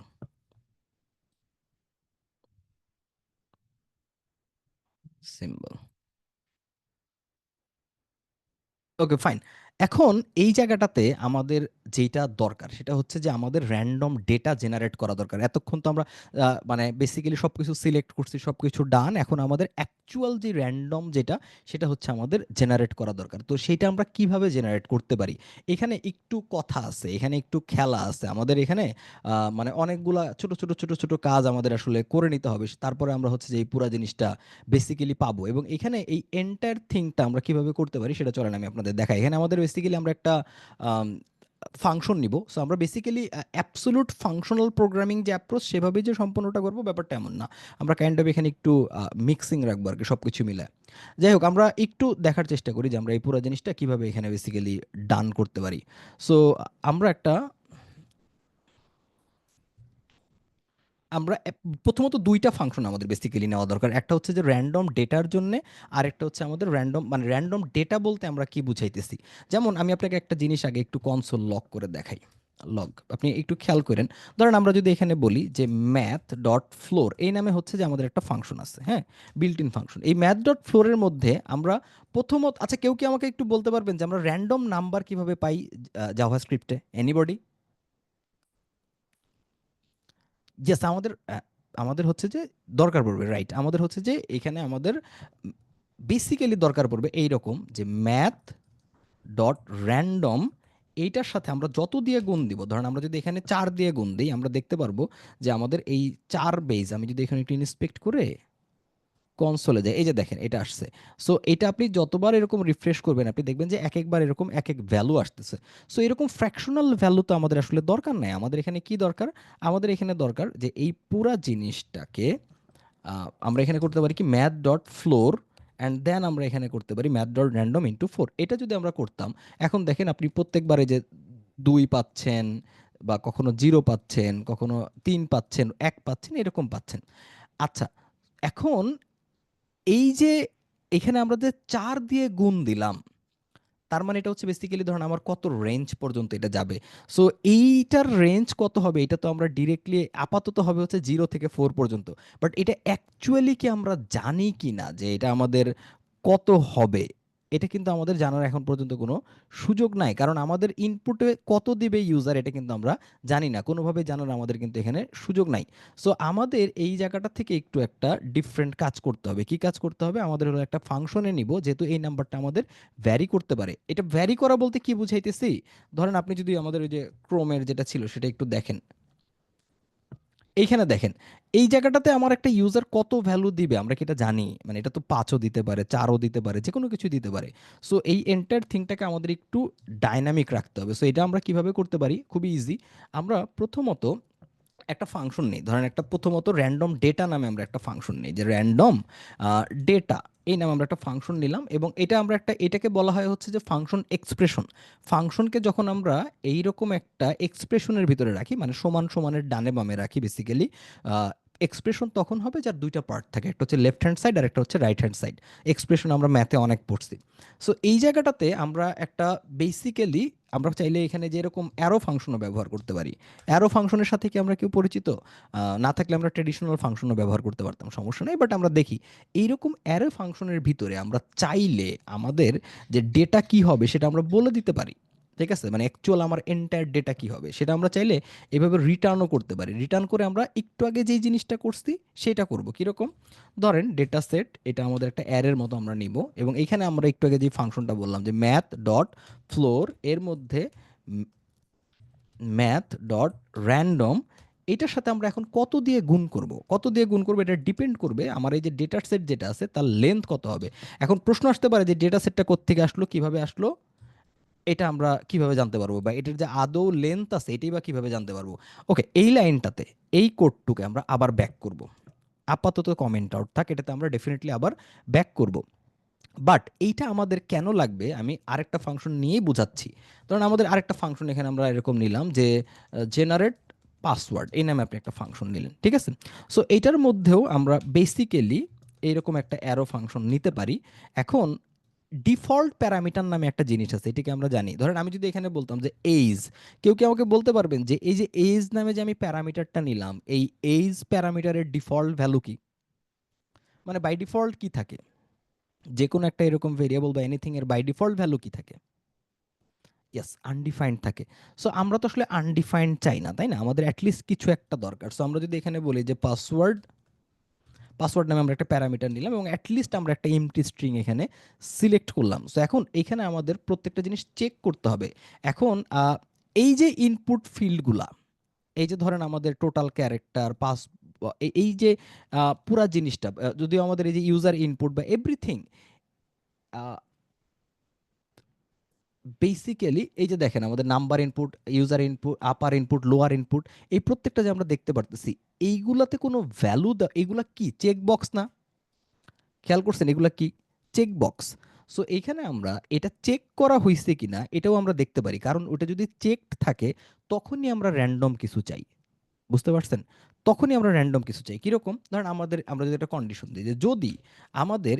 symbol. Okay, fine. এখন এই জায়গাটাতে আমাদের যেটা দরকার সেটা হচ্ছে যে আমাদের র্যান্ডম ডেটা জেনারেট করা দরকার। এতক্ষণ তো আমরা মানে বেসিক্যালি সবকিছু সিলেক্ট করছি, সবকিছু ডান। এখন আমাদের অ্যাকচুয়াল যে র্যান্ডম যেটা, সেটা হচ্ছে আমাদের জেনারেট করা দরকার। তো সেটা আমরা কিভাবে জেনারেট করতে পারি? এখানে একটু কথা আছে, এখানে একটু খেলা আছে আমাদের এখানে। মানে অনেকগুলা ছোট ছোট ছোট ছোট কাজ আমাদের আসলে করে নিতে হবে, তারপরে আমরা হচ্ছে যে এই পুরা জিনিসটা বেসিক্যালি পাবো। এবং এখানে এই এন্টায়ার থিংটা আমরা কিভাবে করতে পারি সেটা চলেন আমি আপনাদের দেখাই। এখানে আমাদের বেসিক্যালি আমরা একটা ফাংশন নিব। সো আমরা বেসিক্যালি অ্যাবসোলুট ফাংশনাল প্রোগ্রামিং যে অ্যাপ্রোচ সেভাবে যে সম্পূর্ণটা করবো ব্যাপারটা এমন না। আমরা কাইন্ড অফ এখানে একটু মিক্সিং রাখবো আর কি, সব কিছু মিলে। যাই হোক, আমরা একটু দেখার চেষ্টা করি যে আমরা এই পুরো জিনিসটা কিভাবে এখানে বেসিক্যালি ডান করতে পারি। সো আমরা একটা আমরা প্রথমত ২ টা ফাংশন আমাদের বেসিক্যালি নেওয়া দরকার। একটা হচ্ছে যে র‍্যান্ডম ডেটার জন্যে, আরেকটা হচ্ছে আমাদের র‍্যান্ডম, মানে র‍্যান্ডম ডেটা বলতে আমরা কি বুঝাইতেছি? যেমন আমি আপনাকে একটা জিনিস আগে একটু কনসোল লগ করে দেখাই। লগ, আপনি একটু খেয়াল করেন। ধরেন আমরা যদি এখানে বলি যে math ডট ফ্লোর, এই নামে হচ্ছে যে আমাদের একটা ফাংশন আছে, হ্যাঁ? Built in function. এই math ডট ফ্লোর এর মধ্যে আমরা প্রথমত, আচ্ছা কেউ কি আমাকে একটু বলতে পারবেন যে আমরা র‍্যান্ডম নাম্বার কিভাবে পাই জাভাস্ক্রিপ্টে? এনিবডি? ইয়েস, আমাদের হচ্ছে যে দরকার পড়বে, রাইট। আমাদের হচ্ছে যে এখানে আমাদের বেসিক্যালি দরকার পড়বে এইরকম যে ম্যাথ ডট র্যান্ডম, এইটার সাথে আমরা যত দিয়ে গুণ দিব, ধরেন আমরা যদি এখানে ৪ দিয়ে গুণ দিই, আমরা দেখতে পারবো যে আমাদের এই ৪ বেজ, আমি যদি এখানে একটু ইন্সপেক্ট করে কনসোলে যায়, এই যে দেখেন এটা আসছে। সো এটা আপনি যতবার এরকম রিফ্রেশ করবেন আপনি দেখবেন যে এক একবার এরকম এক এক ভ্যালু আসতেছে। সো এরকম ফ্র্যাকশনাল ভ্যালু তো আমাদের আসলে দরকার নাই। আমাদের এখানে কি দরকার? আমাদের এখানে দরকার যে এই পুরা জিনিসটাকে আমরা এখানে করতে পারি কি math dot floor, and then আমরা এখানে করতে পারি math dot random into four. এটা যদি আমরা করতাম, এখন দেখেন আপনি প্রত্যেকবারে যে ২ পাচ্ছেন, বা কখনো ০ পাচ্ছেন, কখনো ৩ পাচ্ছেন, ১ পাচ্ছেন, এরকম পাচ্ছেন। আচ্ছা, এখন এই যে এখানে আমরা যে ৪ দিয়ে গুণ দিলাম, তার মানে এটা হচ্ছে বেসিক্যালি ধরুন আমার কত রেঞ্জ পর্যন্ত এটা যাবে। সো এইটার রেঞ্জ কত হবে এটা তো আমরা ডিরেক্টলি আপাতত হবে হচ্ছে ০ থেকে ৪ পর্যন্ত। বাট এটা অ্যাকচুয়ালি কি আমরা জানি কি না যে এটা আমাদের কত হবে? এটা কিন্তু আমাদের জানার এখন পর্যন্ত কোনো সুযোগ নাই। কারণ আমাদের ইনপুটে কত দিবে ইউজার এটা কিন্তু আমরা জানি না। কোনোভাবে জানার আমাদের কিন্তু এখানে সুযোগ নাই। সো আমাদের এই জায়গাটা থেকে একটু একটা ডিফারেন্ট কাজ করতে হবে। কি কাজ করতে হবে? আমাদের হলো একটা ফাংশনে নিব, যেহেতু এই নাম্বারটা আমাদের ভ্যারি করতে পারে। এটা ভ্যারি করা বলতে কি বুঝাইতেছি? ধরেন আপনি যদি আমাদের ওই যে ক্রোমের যেটা ছিল সেটা একটু দেখেন। এইখানে দেখেন, এই জায়গাটাতে আমার একটা ইউজার কত ভ্যালু দিবে আমরা কি এটা জানি? মানে এটা তো ৫ ও দিতে পারে, ৪ ও দিতে পারে, যেকোনো কিছু দিতে পারে। সো এই এন্টায়ার থিংটাকে আমাদের একটু ডায়নামিক রাখতে হবে। সো এটা আমরা কিভাবে করতে পারি? খুবই ইজি। আমরা প্রথমত একটা ফাংশন নেই, ধরেন একটা প্রথমত র্যান্ডম ডেটা নামে আমরা একটা ফাংশন নেই, যে র্যান্ডম ডেটা, এই নামে আমরা একটা ফাংশন নিলাম। এবং এটা আমরা একটা, এটাকে বলা হয় হচ্ছে যে ফাংশন এক্সপ্রেশন। ফাংশনকে যখন আমরা এইরকম একটা এক্সপ্রেশনের ভিতরে রাখি, মানে সমান সমানের ডানে বামে রাখি বেসিক্যালি, এক্সপ্রেশন তখন হবে যার দুইটা পার্ট থাকে, একটা হচ্ছে লেফট হ্যান্ড সাইড আর একটা হচ্ছে রাইট হ্যান্ড সাইড। এক্সপ্রেশন আমরা ম্যাথে অনেক পড়ছি। সো এই জায়গাটাতে আমরা একটা বেসিক্যালি আমরা চাইলে এখানে যে এরকম অ্যারো ফাংশনও ব্যবহার করতে পারি। অ্যারো ফাংশনের সাথে কি আমরা কেউ পরিচিত? না থাকলে আমরা ট্রেডিশনাল ফাংশনও ব্যবহার করতে পারতাম, সমস্যা নেই। বাট আমরা দেখি এইরকম অ্যারো ফাংশনের ভিতরে আমরা চাইলে আমাদের যে ডেটা কি হবে সেটা আমরা বলে দিতে পারি। ঠিক আছে, মানে অ্যাকচুয়াল আমার এন্টায়ার ডেটা কি হবে সেটা আমরা চাইলে এভাবে রিটার্নও করতে পারি। রিটার্ন করে আমরা একটু আগে যেই জিনিসটা করছি সেটা করব। কীরকম? ধরেন ডেটা সেট, এটা আমাদের একটা অ্যারের মতো আমরা নিব, এবং এখানে আমরা একটু আগে যে ফাংশনটা বললাম যে ম্যাথ ডট ফ্লোর, এর মধ্যে ম্যাথ ডট র্যান্ডম, এটার সাথে আমরা এখন কত দিয়ে গুণ করব, কত দিয়ে গুণ করব এটা ডিপেন্ড করবে আমার এই যে ডেটা সেট যেটা আছে তার লেন্থ কত হবে। এখন প্রশ্ন আসতে পারে যে ডেটা সেটটা কোত্থেকে আসলো, কিভাবে আসলো, এটা আমরা কিভাবে জানতে পারবো, বা এটার যে আদৌ লেন্থ আছে এটাই বা কিভাবে জানতে পারবো? ওকে, এই লাইনটাতে এই কোডটুকে আমরা আবার ব্যাক করব। আপাতত কমেন্ট আউট থাক, এটাতে আমরা ডেফিনেটলি আবার ব্যাক করব। বাট এইটা আমাদের কেন লাগবে আমি আরেকটা ফাংশন নিয়েই বোঝাচ্ছি। ধরুন আমাদের আরেকটা ফাংশন এখানে আমরা এরকম নিলাম যে জেনারেট পাসওয়ার্ড, এই নামে আপনি একটা ফাংশন নিলেন, ঠিক আছে। সো এইটার মধ্যেও আমরা বেসিক্যালি এইরকম একটা অ্যারো ফাংশন নিতে পারি। এখন ডিফল্ট প্যারামিটার নামে একটা জিনিস আছে, এটাকে আমরা জানি। ধরেন আমি যদি এখানে বলতাম যে এইজ, কেউ কি আমাকে বলতে পারবেন যে এই যে এইজ নামে যে আমি প্যারামিটারটা নিলাম, এই এইজ প্যারামিটারের ডিফল্ট ভ্যালু কি? মানে বাই ডিফল্ট কি থাকে? যে কোনো একটা এরকম ভেরিয়েবল বা এনিথিং এর বাই ডিফল্ট ভ্যালু কি থাকে? ইয়েস, আনডিফাইন্ড থাকে। সো আমরা তো আসলে আনডিফাইন্ড চাই না, তাই না? আমাদের অ্যাটলিস্ট কিছু একটা দরকার। সো আমরা যদি এখানে বলি যে পাসওয়ার্ড, পাসওয়ার্ড নামে আমরা একটা প্যারামিটার নিলাম এবং অ্যাটলিস্ট আমরা একটা এমটি স্ট্রিং এখানে সিলেক্ট করলাম। সো এখন এখানে আমাদের প্রত্যেকটা জিনিস চেক করতে হবে। এখন এই যে ইনপুট ফিল্ডগুলা, এই যে ধরেন আমাদের টোটাল ক্যারেক্টার পাস, এই যে পুরা জিনিসটা, যদিও আমাদের এই যে ইউজার ইনপুট বা এভরিথিং, বেসিক্যালি এই যে দেখেন আমাদের নাম্বার ইনপুট, ইউজার ইনপুট, আপার ইনপুট, লোয়ার ইনপুট, এই প্রত্যেকটা যে আমরা দেখতে পারতেছি এইগুলাতে কোনো ভ্যালু, এগুলা কি চেক বক্স না? খেয়াল করছেন এগুলা কি? Check box. সো এইখানে আমরা এটা চেক করা হয়েছে কিনা এটাও আমরা দেখতে পারি, কারণ ওটা যদি চেকড থাকে তখনই আমরা র্যান্ডম কিছু চাই। বুঝতে পারছেন? তখনই আমরা র্যান্ডম কিছু চাই। কিরকম? ধরেন আমরা যদি একটা কন্ডিশন দিই যে যদি আমাদের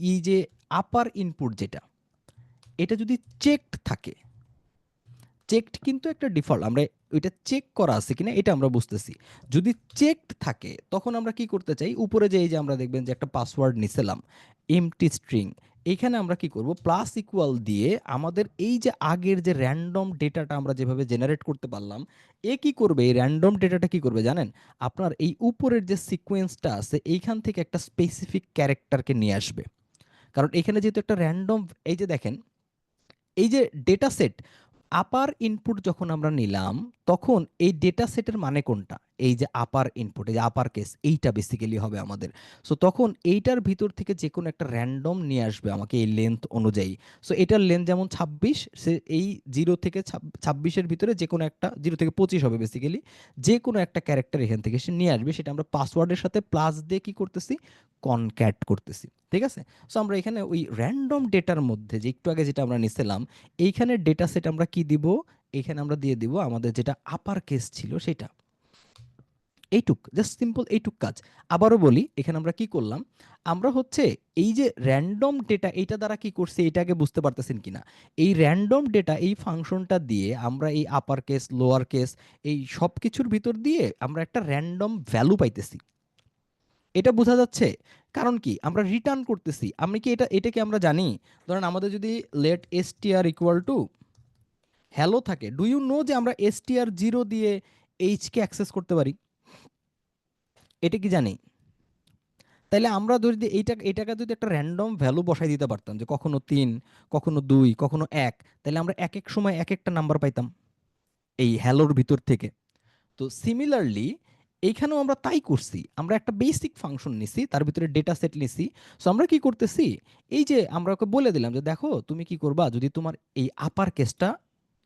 এই যে আপার ইনপুট যেটা, এটা যদি চেকড থাকে, চেকড কিন্তু একটা ডিফল্ট, আমরা ওইটা চেক করা আছে কিনা এটা আমরা বুঝতেছি। যদি চেকড থাকে তখন আমরা কি করতে চাই, উপরে যে এই যে আমরা দেখবেন যে একটা পাসওয়ার্ড নিছিলাম এমটি স্ট্রিং, এইখানে আমরা কি করব, প্লাস ইকুয়াল দিয়ে আমাদের এই যে আগের যে র্যান্ডম ডেটাটা আমরা যেভাবে জেনারেট করতে পারলাম, এ কি করবে, এই র্যান্ডম ডেটাটা কি করবে জানেন? আপনার এই উপরের যে সিকোয়েন্সটা আছে এইখান থেকে একটা স্পেসিফিক ক্যারেক্টারকে নিয়ে আসবে। কারণ এখানে যেহেতু একটা র্যান্ডম, এই যে দেখেন এই যে ডেটা সেট, আপার ইনপুট যখন আমরা নিলাম তখন এই ডেটা সেটের মানে কোনটা? এই যে আপার ইনপুট, এই যে আপার কেস, এইটা বেসিক্যালি হবে আমাদের। সো তখন এইটার ভিতর থেকে যে কোনো একটা র্যান্ডম নিয়ে আসবে আমাকে এই লেন্থ অনুযায়ী। সো এটার লেন্থ যেমন 26, সে এই 0 থেকে 26-এর ভিতরে যে কোনো একটা, 0 থেকে 25 হবে বেসিক্যালি, যে কোনো একটা ক্যারেক্টার এখান থেকে সে নিয়ে আসবে, সেটা আমরা পাসওয়ার্ডের সাথে প্লাস দিয়ে কি করতেছি, কনক্যাট করতেছি। ঠিক আছে। সো আমরা এখানে ওই র্যান্ডম ডেটার মধ্যে যে একটু আগে যেটা আমরা নিছিলাম, এইখানে ডেটা সেট আমরা কি দিব, এখানে আমরা দিয়ে দিব আমাদের যেটা আপার কেস ছিল সেটা। এইটুক, জাস্ট সিম্পল এইটুক কাজ। আবারও বলি, এখানে আমরা কি করলাম, আমরা হচ্ছে এই যে র্যান্ডম ডেটা, এইটা দ্বারা কি করছে এটা আগে বুঝতে পারতেছেন কিনা? এই র্যান্ডম ডেটা এই ফাংশনটা দিয়ে আমরা এই আপার কেস, লোয়ার কেস, এই সব কিছুর ভিতর দিয়ে আমরা একটা র্যান্ডম ভ্যালু পাইতেছি। এটা বোঝা যাচ্ছে? কারণ কি আমরা রিটার্ন করতেছি, আমি কি এটাকে আমরা জানি? ধরেন আমাদের যদি let str equal to hello থাকে, ডু ইউ নো যে আমরা str0 দিয়ে এইচ কে অ্যাক্সেস করতে পারি? এটা কি জানি? তাইলে আমরা যদি এটাকে যদি একটা র্যান্ডম ভ্যালু বসাই দিতে পারতাম যে কখনো 3, কখনো 2, কখনো 1, তাহলে আমরা এক এক সময় এক একটা নাম্বার পাইতাম এই হ্যালোর ভিতর থেকে। তো সিমিলারলি এইখানেও আমরা তাই করছি, আমরা একটা বেসিক ফাংশন নিছি, তার ভিতরে ডেটা সেট নিছি। সো আমরা কি করতেছি, এই যে আমরা ওকে বলে দিলাম যে দেখো তুমি কি করবা, যদি তোমার এই আপার কেসটা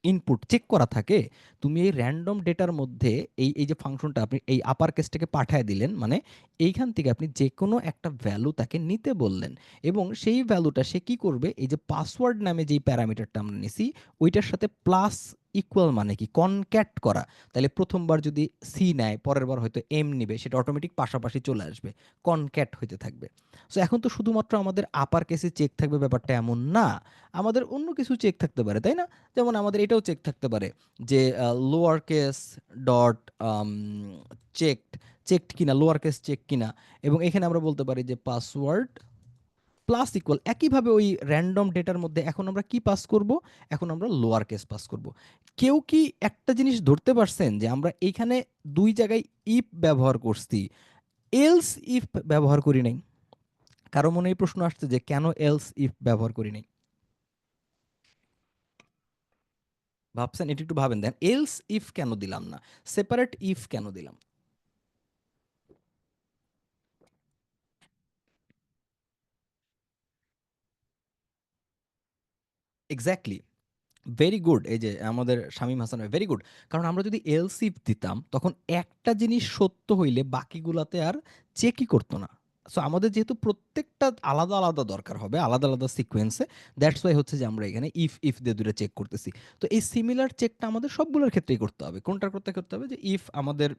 ইনপুট চেক করা থাকে, তুমি এই র্যান্ডম ডেটার মধ্যে এই যে ফাংশনটা আপনি এই আপার কেসটাকে পাঠায় দিলেন, মানে এইখান থেকে আপনি যে কোনো একটা ভ্যালু তাকে নিতে বললেন, এবং সেই ভ্যালুটা সে কি করবে, এই যে পাসওয়ার্ড নামে যেই প্যারামিটারটা আমরা নিছি ওইটার সাথে প্লাস ইকুয়াল মানে কি? কনক্যাট করা। তাহলে প্রথমবার যদি সি নেয়, পরের বার হয়তো এম নিবে, সেটা অটোমেটিক পাশাপাশি চলে আসবে, কনক্যাট হইতে থাকবে। সো এখন তো শুধুমাত্র আমাদের আপার কেসে চেক থাকবে ব্যাপারটা এমন না, আমাদের অন্য কিছু চেক থাকতে পারে, তাই না? যেমন আমাদের এটাও চেক থাকতে পারে যে lower case dot checked, checked কিনা, লোয়ার কেস চেক কিনা। এবং এখানে আমরা বলতে পারি যে পাসওয়ার্ড প্লাস ইকুয়াল, একইভাবে ওই র্যান্ডম ডেটার মধ্যে এখন আমরা কি পাস করব? এখন আমরা লোয়ার কেস পাস করব। কেউ কি একটা জিনিস ধরতে পারছেন যে আমরা এইখানে দুই জায়গায় ইফ ব্যবহার করছি, এলস ইফ ব্যবহার করি নাই? কারো মনে এই প্রশ্ন আসছে যে কেন এলস ইফ ব্যবহার করি নাই? ভাবছেন? এটা একটু ভাবেন, দেন এলস ইফ কেন দিলাম না, সেপারেট ইফ কেন দিলাম? Exactly, very good. এই যে আমাদের শামীম হাসান ভাই, ভেরি গুড। কারণ আমরা যদি এলস ইফ দিতাম, তখন একটা জিনিস সত্য হইলে বাকিগুলাতে আর চেকই করতো না। সো আমাদের যেহেতু প্রত্যেকটা আলাদা আলাদা দরকার হবে, আলাদা আলাদা সিকোয়েন্সে, দ্যাটস ওয়াই হচ্ছে যে আমরা এখানে ইফ ইফ দিয়ে দুটো চেক করতেছি। তো এই সিমিলার চেকটা আমাদের সবগুলোর ক্ষেত্রেই করতে হবে। কোনটার করতে করতে হবে? যে ইফ আমাদের,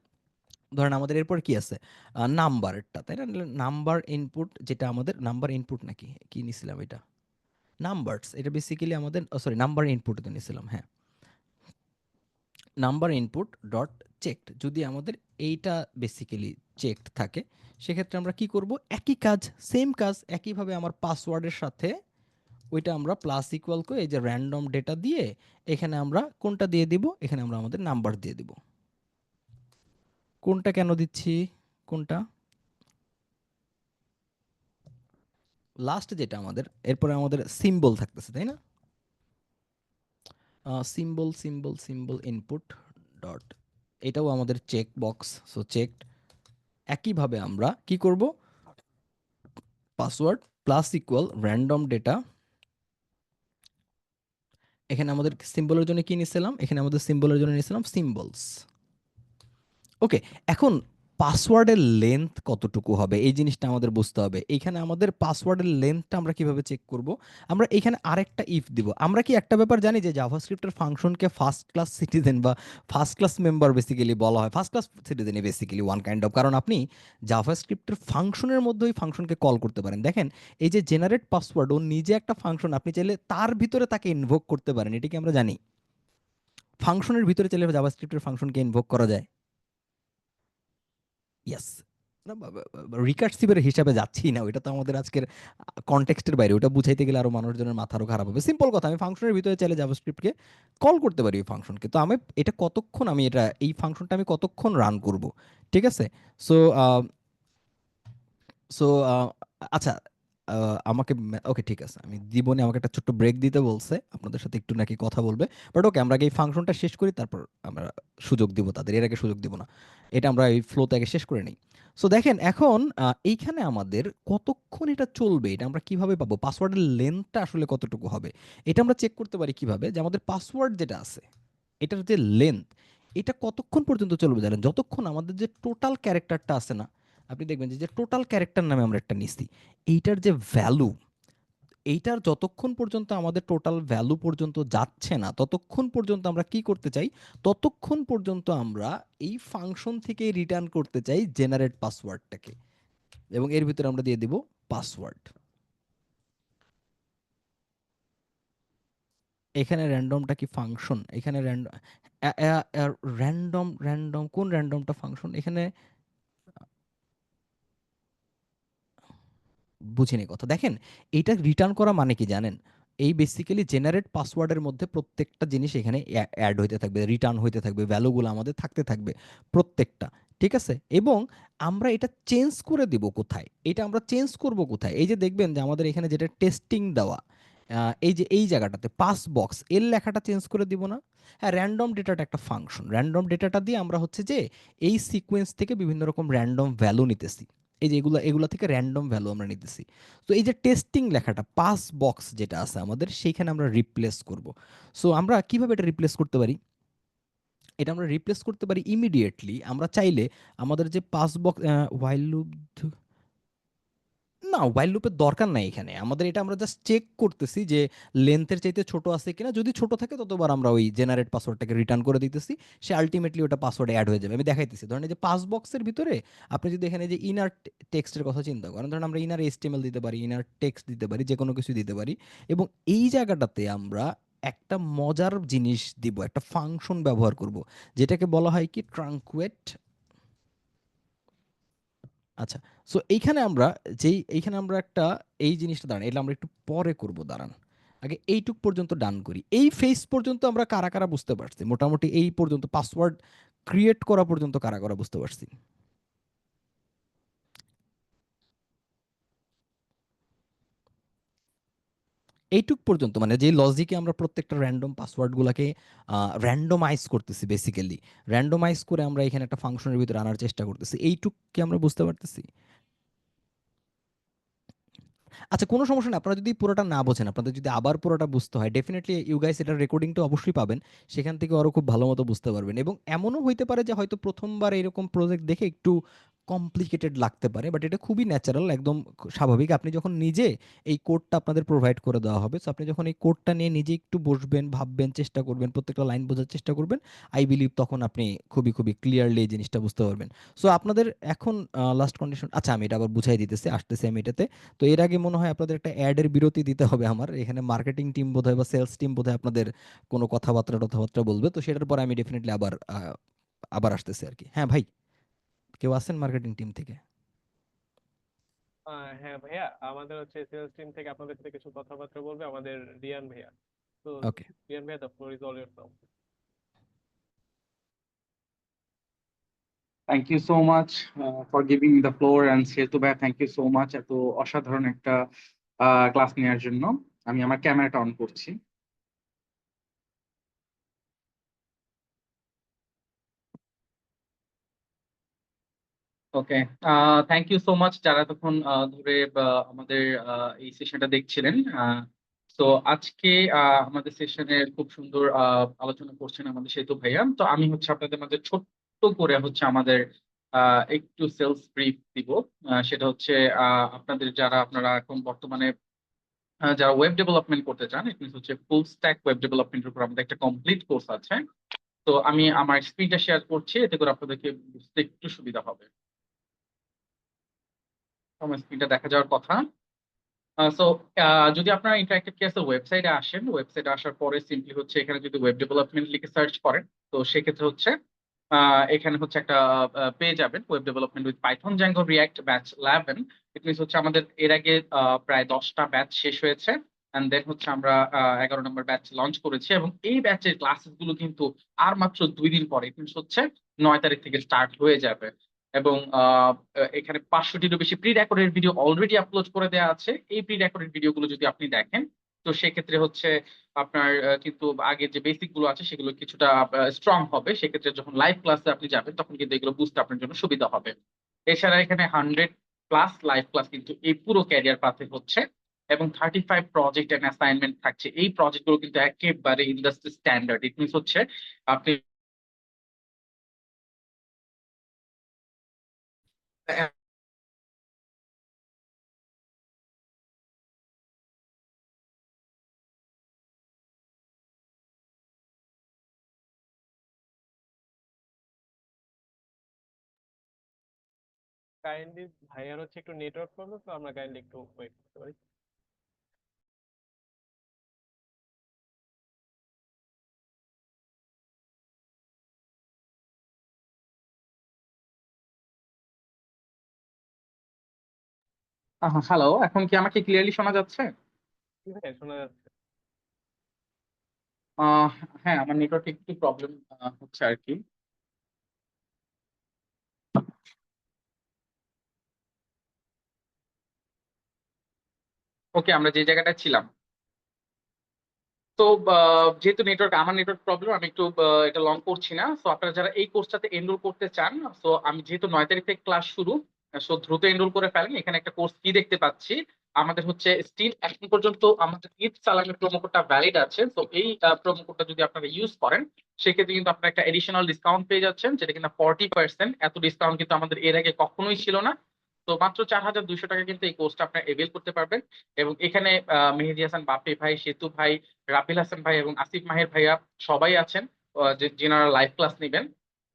ধরেন আমাদের এরপর কি আছে, নাম্বারটা, তাই না? নাম্বার ইনপুট, যেটা আমাদের নাম্বার ইনপুট নাকি কি নিছিলাম এটা, নাম্বারস, এটা বেসিক্যালি আমাদের, সরি নাম্বার ইনপুট তো নিছিলাম, হ্যাঁ। নাম্বার ইনপুট ডট চেকড, যদি আমাদের এইটা বেসিক্যালি চেকড থাকে, সেক্ষেত্রে আমরা কি করব? একই কাজ, সেম কাজ, একইভাবে আমার পাসওয়ার্ডের সাথে ওইটা আমরা প্লাস ইকুয়াল করে এই যে র্যান্ডম ডেটা দিয়ে এখানে আমরা কোনটা দিয়ে দিব? এখানে আমরা আমাদের নাম্বার দিয়ে দিব। কোনটা কেন দিচ্ছি? কোনটা? লাস্ট যেটা আমাদের, এরপরে আমাদের সিম্বল থাকতেছে, তাই না? Symbol symbol symbol input dot, এটাও আমাদের চেক বক্স, সো চেকড। একইভাবে আমরা কি করব? Password plus equal random data, এখানে আমাদের সিম্বলের জন্য কি নিছিলাম? এখানে আমাদের সিম্বলের জন্য নিছিলাম সিম্বলস। ওকে, এখন পাসওয়ার্ডের লেন্থ কতটুকু হবে এই জিনিসটা আমাদের বুঝতে হবে। এইখানে আমাদের পাসওয়ার্ডের লেন্থটা আমরা কিভাবে চেক করব? আমরা এখানে আরেকটা ইফ দিব। আমরা কি একটা ব্যাপার জানি যে জাভাস্ক্রিপ্টের ফাংশনকে ফার্স্ট ক্লাস সিটিজেন বা ফার্স্ট ক্লাস মেম্বার বেসিক্যালি বলা হয়, ফার্স্ট ক্লাস সিটিজেনই বেসিক্যালি ওয়ান কাইন্ড অফ। কারণ আপনি জাভাস্ক্রিপ্টের ফাংশনের মধ্যে ওই ফাংশনকে কল করতে পারেন। দেখেন, এই যে জেনারেট পাসওয়ার্ড, ও নিজে একটা ফাংশন, আপনি চাইলে তার ভিতরে তাকে ইনভোক করতে পারেন, এটা কি আমরা জানি? ফাংশনের ভিতরে চাইলে জাভাস্ক্রিপ্টের ফাংশনকে ইনভোক করা যায়। ইয়েস। রিকার্সিভের হিসাবে যাচ্ছি না, ওইটা তো আমাদের আজকের কনটেক্সটের বাইরে, ওটা বুঝাইতে গেলে আরো মানুষজনের মাথারও খারাপ হবে। সিম্পল কথা, আমি ফাংশনের ভিতরে চাইলে জাভাস্ক্রিপ্টকে কল করতে পারি ওই ফাংশনকে। তো আমি এটা কতক্ষণ, আমি এটা এই ফাংশনটা আমি কতক্ষণ রান করব, ঠিক আছে? সো সো আচ্ছা, আমাকে ওকে ঠিক আছে, আমি দিবনি, আমাকে একটা ছোট্ট ব্রেক দিতে বলছে, আপনাদের সাথে একটু নাকি কথা বলবে। বাট ওকে, আমরা আগে এই ফাংশনটা শেষ করি, তারপর আমরা সুযোগ দিব তাদের, এর আগে সুযোগ দিব না। এটা আমরা এই ফ্লোতে আগে শেষ করে নিই। সো দেখেন এখন এইখানে আমাদের কতক্ষণ এটা চলবে, এটা আমরা কিভাবে পাবো? পাসওয়ার্ডের লেন্থটা আসলে কতটুকু হবে, এটা আমরা চেক করতে পারি কিভাবে? যে আমাদের পাসওয়ার্ড যেটা আছে, এটার যে লেন্থ, এটা কতক্ষণ পর্যন্ত চলবে জানেন? যতক্ষণ আমাদের যে টোটাল ক্যারেক্টারটা আছে না, আপনি দেখবেন যে টোটাল ক্যারেক্টার নামে আমরা একটা নিছি, এইটার যে ভ্যালু, এইটার যতক্ষণ পর্যন্ত আমাদের টোটাল ভ্যালু পর্যন্ত যাচ্ছে না, ততক্ষণ পর্যন্ত আমরা কি করতে চাই? ততক্ষণ পর্যন্ত আমরা এই ফাংশন থেকে রিটার্ন করতে চাই জেনারেট পাসওয়ার্ডটাকে, এবং এর ভিতরে আমরা দিয়ে দিব পাসওয়ার্ড। এখানে র্যান্ডমটা কি ফাংশন? এখানে র্যান্ডম, র্যান্ডম কোন র্যান্ডমটা ফাংশন এখানে? বুঝিনি কথা। দেখেন, এইটা রিটার্ন করা মানে কি জানেন? এই বেসিক্যালি জেনারেট পাসওয়ার্ডের মধ্যে প্রত্যেকটা জিনিস এখানে অ্যাড হইতে থাকবে, রিটার্ন হইতে থাকবে, ভ্যালুগুলো আমাদের থাকতে থাকবে প্রত্যেকটা। ঠিক আছে? এবং আমরা এটা চেঞ্জ করে দিব কোথায়? এটা আমরা চেঞ্জ করব কোথায়? এই যে দেখবেন যে আমাদের এখানে যেটা টেস্টিং দেওয়া, এই যে এই জায়গাটাতে পাস বক্স এর লেখাটা চেঞ্জ করে দিব না? হ্যাঁ, র্যান্ডম ডেটাটা একটা ফাংশন। র্যান্ডম ডেটাটা দিয়ে আমরা হচ্ছে যে এই সিকোয়েন্স থেকে বিভিন্ন রকম র্যান্ডম ভ্যালু নিতেছি। এই যে এগুলা এগুলা থেকে র্যান্ডম ভ্যালু আমরা নিতেছি। তো এই যে টেস্টিং লেখাটা, পাস বক্স যেটা আছে আমাদের, সেইখানে আমরা রিপ্লেস করব। সো আমরা কিভাবে এটা রিপ্লেস করতে পারি? এটা আমরা রিপ্লেস করতে পারি ইমিডিয়েটলি। আমরা চাইলে আমাদের যে পাস বক্স, while লুপ, না, while লুপের দরকার নাই এখানে। আমাদের এটা আমরা জাস্ট চেক করতেছি যে লেন্থের চাইতে ছোট আছে কিনা। যদি ছোট থাকে ততবার আমরা ওই জেনারেট পাসওয়ার্ডটাকে রিটার্ন করে দিতেছি। সে আল্টিমেটলি ওটা পাসওয়ার্ডে এড হয়ে যাবে। আমি দেখাইতেছি। ধরেন এই যে পাস বক্সের ভিতরে আপনি যদি এখানে যে ইনার টেক্সটের কথা চিন্তা করেন, ধরেন আমরা ইনার HTML দিতে পারি, ইনার টেক্সট দিতে পারি, যেকোনো কিছু দিতে পারি। এবং এই জায়গাটাতে আমরা একটা মজার জিনিস দিব, একটা ফাংশন ব্যবহার করব, যেটাকে বলা হয় কি ট্রাঙ্কুয়েট। আচ্ছা, সো এইখানে আমরা একটা এই জিনিসটা দাঁড়ান, এটা আমরা একটু পরে করব, দাঁড়ান। আগে এইটুক পর্যন্ত ডান করি। এই ফেস পর্যন্ত আমরা কারা কারা বুঝতে পারছি? মোটামুটি এই পর্যন্ত পাসওয়ার্ড ক্রিয়েট করা পর্যন্ত কারা কারা বুঝতে পারছি? এইটুক পর্যন্ত মানে যে লজিকে আমরা প্রত্যেকটা র্যান্ডম পাসওয়ার্ডগুলোকে র্যান্ডমাইজ করতেছি, বেসিক্যালি র্যান্ডমাইজ করে আমরা এখানে একটা ফাংশনের ভিতরে আনার চেষ্টা করতেছি, এইটুক কি আমরা বুঝতে পারতেছি? আচ্ছা, কোনো সমস্যা না। আপনারা যদি পুরোটা না বোঝেন, আপনাদের যদি আবার পুরোটা বুঝতে হয়, ডেফিনিটলি ইউ গাইস এটার রেকর্ডিংটা অবশ্যই পাবেন। সেখান থেকে আরো খুব ভালো মতো বুঝতে পারবেন। এবং এমনও হইতে পারে যে হয়তো প্রথমবার এরকম প্রজেক্ট দেখে একটু কমপ্লিকেটেড লাগতে পারে, বাট এটা খুবই ন্যাচারাল, একদম স্বাভাবিক। আপনি যখন নিজে এই কোডটা আপনাদের প্রোভাইড করে দেওয়া হবে, সো আপনি যখন এই কোডটা নিয়ে নিজে একটু বসবেন, ভাববেন, চেষ্টা করবেন, প্রত্যেকটা লাইন বোঝার চেষ্টা করবেন, আই বিলিভ তখন আপনি খুবই খুবই ক্লিয়ারলি এই জিনিসটা বুঝতে পারবেন। সো আপনাদের এখন লাস্ট কন্ডিশন, আচ্ছা আমি এটা আবার বুঝাই দিতেছি, আসতেছি আমি এটাতে। তো এর আগে মনে হয় আপনাদের একটা অ্যাডের বিরতি দিতে হবে আমার এখানে। মার্কেটিং টিম বোধহয় বা সেলস টিম বোধহয় আপনাদের কোনো কথাবার্তা বলবে, তো সেটার পরে আমি ডেফিনেটলি আবার আসতেছি আর কি। হ্যাঁ ভাই, কেউ আছেন মার্কেটিং টিম থেকে? হ্যাঁ ভাইয়া, আমাদের হচ্ছে সেলস টিম থেকে আপনাদের সাথে কিছু কথাবার্তা বলবে আমাদের রিয়ান ভাইয়া। তো ওকে। রিয়ান ভাইয়া, the floor is all your now. Thank you so much for giving the floor and Setu ভাই, থ্যাংক ইউ সো মাচ এত অসাধারণ একটা ক্লাস নেওয়ার জন্য। আমি আমার ক্যামেরাটা অন করছি। ওকে, থ্যাংক ইউ সো মাচ যারা এতক্ষণ ধরে আমাদের এই সেশনটা দেখছিলেন। তো আজকে আমাদের সেশনের খুব সুন্দর আলোচনা করছেন আমাদের সেতু ভাইয়া। তো আমি হচ্ছে আপনাদের মাঝে ছোট্ট করে হচ্ছে আমাদের একটু সেলস ব্রিফ দিব। সেটা হচ্ছে আপনাদের যারা আপনারা এখন বর্তমানে যারা ওয়েব ডেভেলপমেন্ট করতে চান, ইট মিনস হচ্ছে ফুল স্ট্যাক ওয়েব ডেভেলপমেন্টের উপর আমাদের একটা কমপ্লিট কোর্স আছে। তো আমি আমার স্ক্রিনটা শেয়ার করছি, এতে করে আপনাদেরকে বুঝতে একটু সুবিধা হবে। আমার স্ক্রিনটা দেখা যাওয়ার কথা। সো যদি আপনারা ইন্টারেক্টিভ ক্লাসের ওয়েবসাইটে আসেন, ওয়েবসাইটে আসার পরে সিম্পলি হচ্ছে এখানে যদি ওয়েব ডেভেলপমেন্ট লিখে সার্চ করেন, তো সেক্ষেত্রে হচ্ছে এখানে হচ্ছে একটা পেয়ে যাবেন, web development with Python Zango react batch 11। It means হচ্ছে আমাদের এর আগে প্রায় 10টা ব্যাচ শেষ হয়েছে, এন্ড দেন হচ্ছে আমরা 11 নম্বর ব্যাচ লঞ্চ করেছি। এবং এই ব্যাচের ক্লাসেস গুলো কিন্তু আর মাত্র 2 দিন পরে, ইট মিনস হচ্ছে 9 তারিখ থেকে স্টার্ট হয়ে যাবে। এবং এখানে 500টিরও বেশি pre recorded video already upload করে দেওয়া আছে। এই প্রি রেকর্ডেড ভিডিওগুলো যদি আপনি দেখেন, তো সেক্ষেত্রে হচ্ছে আপনার কিন্তু আগের যে বেসিক গুলো আছে সেগুলো কিছুটা স্ট্রং হবে। সেক্ষেত্রে যখন লাইভ ক্লাসে আপনি যাবেন তখন কিন্তু এগুলো বুঝতে আপনার জন্য সুবিধা হবে। এছাড়া এখানে 100+ লাইভ ক্লাস কিন্তু এই পুরো ক্যারিয়ার পাথে হচ্ছে, এবং 35 প্রজেক্ট এন্ড অ্যাসাইনমেন্ট থাকছে। এই প্রজেক্ট গুলো কিন্তু একেবারে ইন্ডাস্ট্রি স্ট্যান্ডার্ড। ইট মিনস হচ্ছে আপনি কাইন্ডলি ভাইয়ার হচ্ছে একটু নেটওয়ার্ক প্রবলেম, তো আমরা কাইন্ডলি একটু ওয়েট করতে পারি। হ্যালো, এখন কি আমাকে ক্লিয়ারলি শোনা যাচ্ছে? কি ভাইয়া, শোনা যাচ্ছে। আহ হ্যাঁ, আমার নেটওয়ার্ক একটু প্রবলেম হচ্ছে আর কি। ওকে, আমরা যে জায়গাটা ছিলাম। তো যেহেতু আমার নেটওয়ার্ক প্রবলেম, আমি একটু এটা লং করছি না। তো আপনারা যারা এই কোর্সটাতে এনরোল করতে চান, তো আমি যেহেতু 9 তারিখ থেকে ক্লাস শুরু, সো দ্রুত এনরোল করে ফেলেন। এখানে একটা কোর্স ফি দেখতে পাচ্ছি। আমাদের হচ্ছে স্টিল এখন পর্যন্ত আমাদের ঈদ সালামের প্রোমো কোডটা ভ্যালিড আছে। তো এই প্রোমো কোডটা যদি আপনারা ইউজ করেন, সেক্ষেত্রে কিন্তু আপনারা একটা এডিশনাল ডিসকাউন্ট পেয়ে যাচ্ছেন, যেটা কিন্তু 40%। এত ডিসকাউন্ট কিন্তু আমাদের এর আগে কখনোই ছিল না। তো তো মাত্র 4,200 টাকা কিন্তু এই কোর্সটা আপনার এভেল করতে পারবেন। এবং এখানে মেহেদী হাসান বাপ্পি ভাই, সেতু ভাই, রাফিল হাসান ভাই এবং আসিফ মাহের ভাইয়া সবাই আছেন, যেনারা লাইভ ক্লাস নেবেন।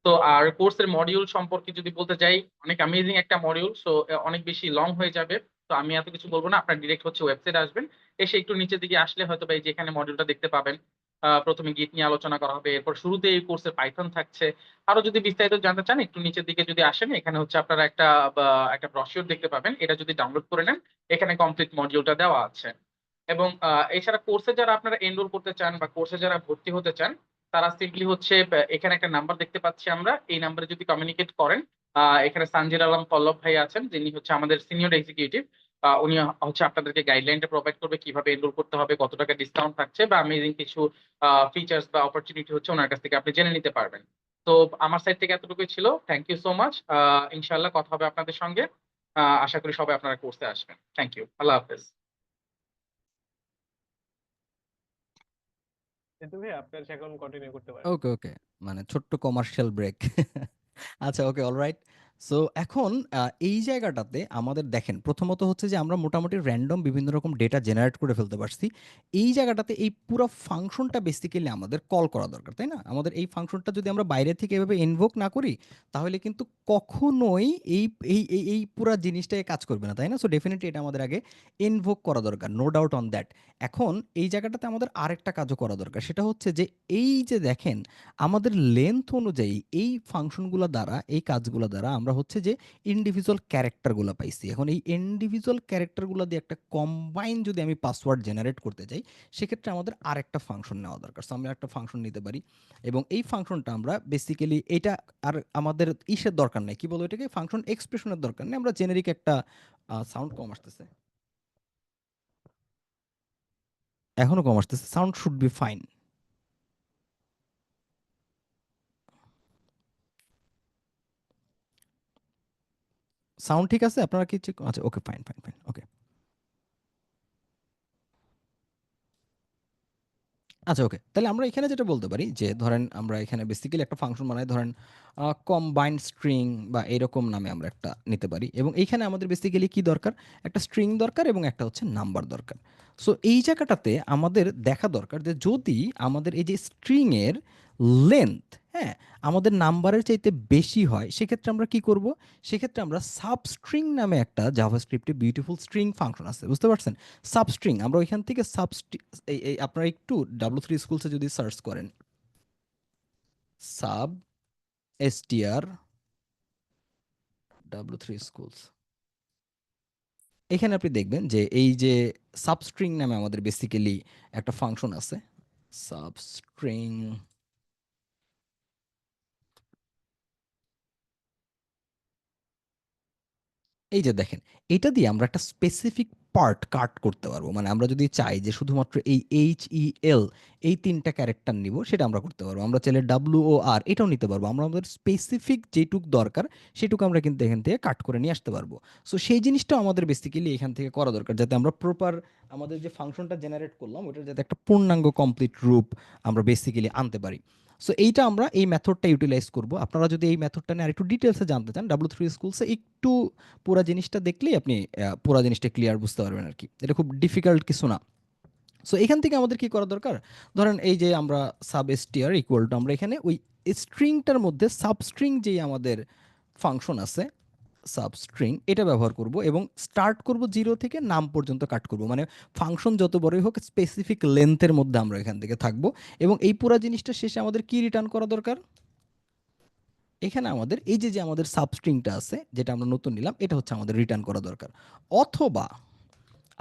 তো আর কোর্সের মডিউল সম্পর্কে যদি বলতে যাই, অনেক অ্যামেজিং একটা মডিউল, সো অনেক বেশি লং হয়ে যাবে। তো আমি এত কিছু বলবো না, আপনার ডিরেক্ট হচ্ছে ওয়েবসাইট আসবেন, এসে একটু নিচের দিকে আসলে হয়তো বা এই যে এখানে মডিউলটা দেখতে পাবেন। প্রথমে গিট নিয়ে আলোচনা করা হবে, এরপর শুরুতে এই কোর্সের পাইথন থাকছে। আরো যদি বিস্তারিত জানতে চান, একটু নিচের দিকে যদি আসেন, এখানে হচ্ছে আপনারা একটা ব্রোশিওর দেখতে পাবেন, এটা যদি ডাউনলোড করে নেন, এখানে কমপ্লিট মডিউলটা দেওয়া আছে। এবং এছাড়া কোর্সে যারা আপনারা এনরোল করতে চান বা কোর্সে যারা ভর্তি হতে চান, তারা সিম্পলি হচ্ছে এখানে একটা নাম্বার দেখতে পাচ্ছি আমরা, এই নাম্বারে যদি কমিউনিকেট করেন, এখানে সানজির আলম পল্লব ভাই আছেন, যিনি হচ্ছে আমাদের সিনিয়র এক্সিকিউটিভ। উনি হচ্ছে আপনাদেরকে গাইডলাইনটা প্রোভাইড করবে কিভাবে এনরোল করতে হবে, কত টাকা ডিসকাউন্ট থাকছে, বা অ্যামেজিং কিছু ফিচার্স বা অপরচুনিটি হচ্ছে ওনার কাছ থেকে আপনি জেনে নিতে পারবেন। তো আমার সাইড থেকে এতটুকুই ছিল। Thank you so much. ইনশাআল্লাহ কথা হবে আপনাদের সঙ্গে। আশা করি সবাই আপনারা কোর্সে আসবেন। থ্যাংক ইউ, আল্লাহ হাফেজ। কিন্তু ভাই আপনার এখন কন্টিনিউ করতে পারেন। ওকে, ওকে। মানে ছোট্ট কমার্শিয়াল ব্রেক। আচ্ছা, ওকে, অলরাইট। সো এখন এই জায়গাটাতে আমাদের দেখেন, প্রথমত হচ্ছে যে আমরা মোটামুটি র‍্যান্ডম বিভিন্ন রকম ডেটা জেনারেট করে ফেলতে পারছি। এই জায়গাটাতে এই পুরো ফাংশনটা বেসিক্যালি আমাদের কল করা দরকার, তাই না? আমাদের এই ফাংশনটা যদি আমরা বাইরে থেকে এভাবে ইনভোক না করি, তাহলে কিন্তু কখনোই এই এই এই এই পুরা জিনিসটাই কাজ করবে না, তাই না? সো ডেফিনিটলি এটা আমাদের আগে ইনভোক করা দরকার, নো ডাউট অন দ্যাট। এখন এই জায়গাটাতে আমাদের আরেকটা কাজও করা দরকার, সেটা হচ্ছে যে এই যে দেখেন, আমাদের লেন্থ অনুযায়ী এই ফাংশনগুলো দ্বারা, এই কাজগুলো দ্বারা আমরা হচ্ছে যে ইন্ডিভিজুয়াল ক্যারেক্টারগুলো পাইছি। এখন এই ইন্ডিভিজুয়াল ক্যারেক্টারগুলো দিয়ে একটা কম্বাইন যদি আমি পাসওয়ার্ড জেনারেট করতে চাই, সেক্ষেত্রে আমাদের আরেকটা ফাংশন নেওয়া দরকার। সো আমরা একটা ফাংশন নিতে পারি, এবং এই ফাংশনটা আমরা বেসিক্যালি এটা আর আমাদের ইসের দরকার নেই, কি বলবো এটাকে, ফাংশন এক্সপ্রেশনের দরকার নেই। আমরা জেনেরিক একটা সাউন্ড কম আসতেছে, এখনো কম আসতেছে, sound should be fine. Sound ঠিক আছে? আপনারা কি আচ্ছা, ওকে, ফাইন, ফাইন, ফাইন, ওকে। আচ্ছা, ওকে। তাহলে আমরা এখানে যেটা বলতে পারি যে ধরেন আমরা এখানে বেসিক্যালি একটা ফাংশন বানাই, ধরেন কম্বাইন্ড স্ট্রিং বা এরকম নামে আমরা একটা নিতে পারি, এবং এইখানে আমাদের বেসিক্যালি কি দরকার, একটা স্ট্রিং দরকার এবং একটা হচ্ছে নাম্বার দরকার। সো এই জায়গাটাতে আমাদের দেখা দরকার যে যদি আমাদের এই যে স্ট্রিং এর লেন্থ, হ্যাঁ, আমাদের নাম্বারের চাইতে বেশি হয়, সেক্ষেত্রে আমরা কি করব, সেক্ষেত্রে আমরা সাবস্ট্রিং নামে একটা জাভাস্ক্রিপ্টে বিউটিফুল স্ট্রিং ফাংশন আছে, বুঝতে পারছেন? সাবস্ট্রিং, আমরা ওইখান থেকে এই আপনারা একটু W3 স্কুলসে যদি সার্চ করেন, সাব এসটিআর W3 স্কুলস, এখানে আপনি দেখবেন যে এই যে সাবস্ট্রিং নামে আমাদের বেসিক্যালি একটা ফাংশন আছে, সাবস্ট্রিং। এই যে দেখেন, এটা দিয়ে আমরা একটা স্পেসিফিক পার্ট কাট করতে পারবো। মানে আমরা যদি চাই যে শুধুমাত্র এই HEL এই ৩টা ক্যারেক্টার নিব, সেটা আমরা করতে পারবো। আমরা চাইলে WOR এটাও নিতে পারবো। আমরা আমাদের স্পেসিফিক যেটুক দরকার সেটুকু আমরা কিন্তু এখান থেকে কাট করে নিয়ে আসতে পারবো। সো সেই জিনিসটাও আমাদের বেসিক্যালি এখান থেকে করা দরকার, যাতে আমরা প্রপার আমাদের যে ফাংশনটা জেনারেট করলাম ওটার যাতে একটা পূর্ণাঙ্গ কমপ্লিট রূপ আমরা বেসিক্যালি আনতে পারি। সো এইটা আমরা এই মেথডটা ইউটিলাইজ করব। আপনারা যদি এই মেথডটা নিয়ে আরেকটু ডিটেলসে জানতে চান, W3 স্কুলসে একটু পুরা জিনিসটা দেখলেই আপনি পুরা জিনিসটা ক্লিয়ার বুঝতে পারবেন আর কি। এটা খুব ডিফিকাল্ট কিছু না। সো এখান থেকে আমাদের কি করা দরকার, ধরেন এই যে আমরা সাব এসটিআর ইকুয়াল টু, আমরা এখানে ওই স্ট্রিংটার মধ্যে সাবস্ট্রিং যেই আমাদের ফাংশন আছে, সাবস্ট্রিং, এটা ব্যবহার করব এবং স্টার্ট করব 0 থেকে নাম পর্যন্ত কাট করব। মানে ফাংশন যত বড়ই হোক স্পেসিফিক লেন্থের মধ্যে আমরা এখান থেকে থাকবো, এবং এই পুরা জিনিসটা শেষে আমাদের কি রিটার্ন করা দরকার, এখানে আমাদের এই যে যে আমাদের সাবস্ট্রিংটা আছে যেটা আমরা নতুন নিলাম, এটা হচ্ছে আমাদের রিটার্ন করা দরকার। অথবা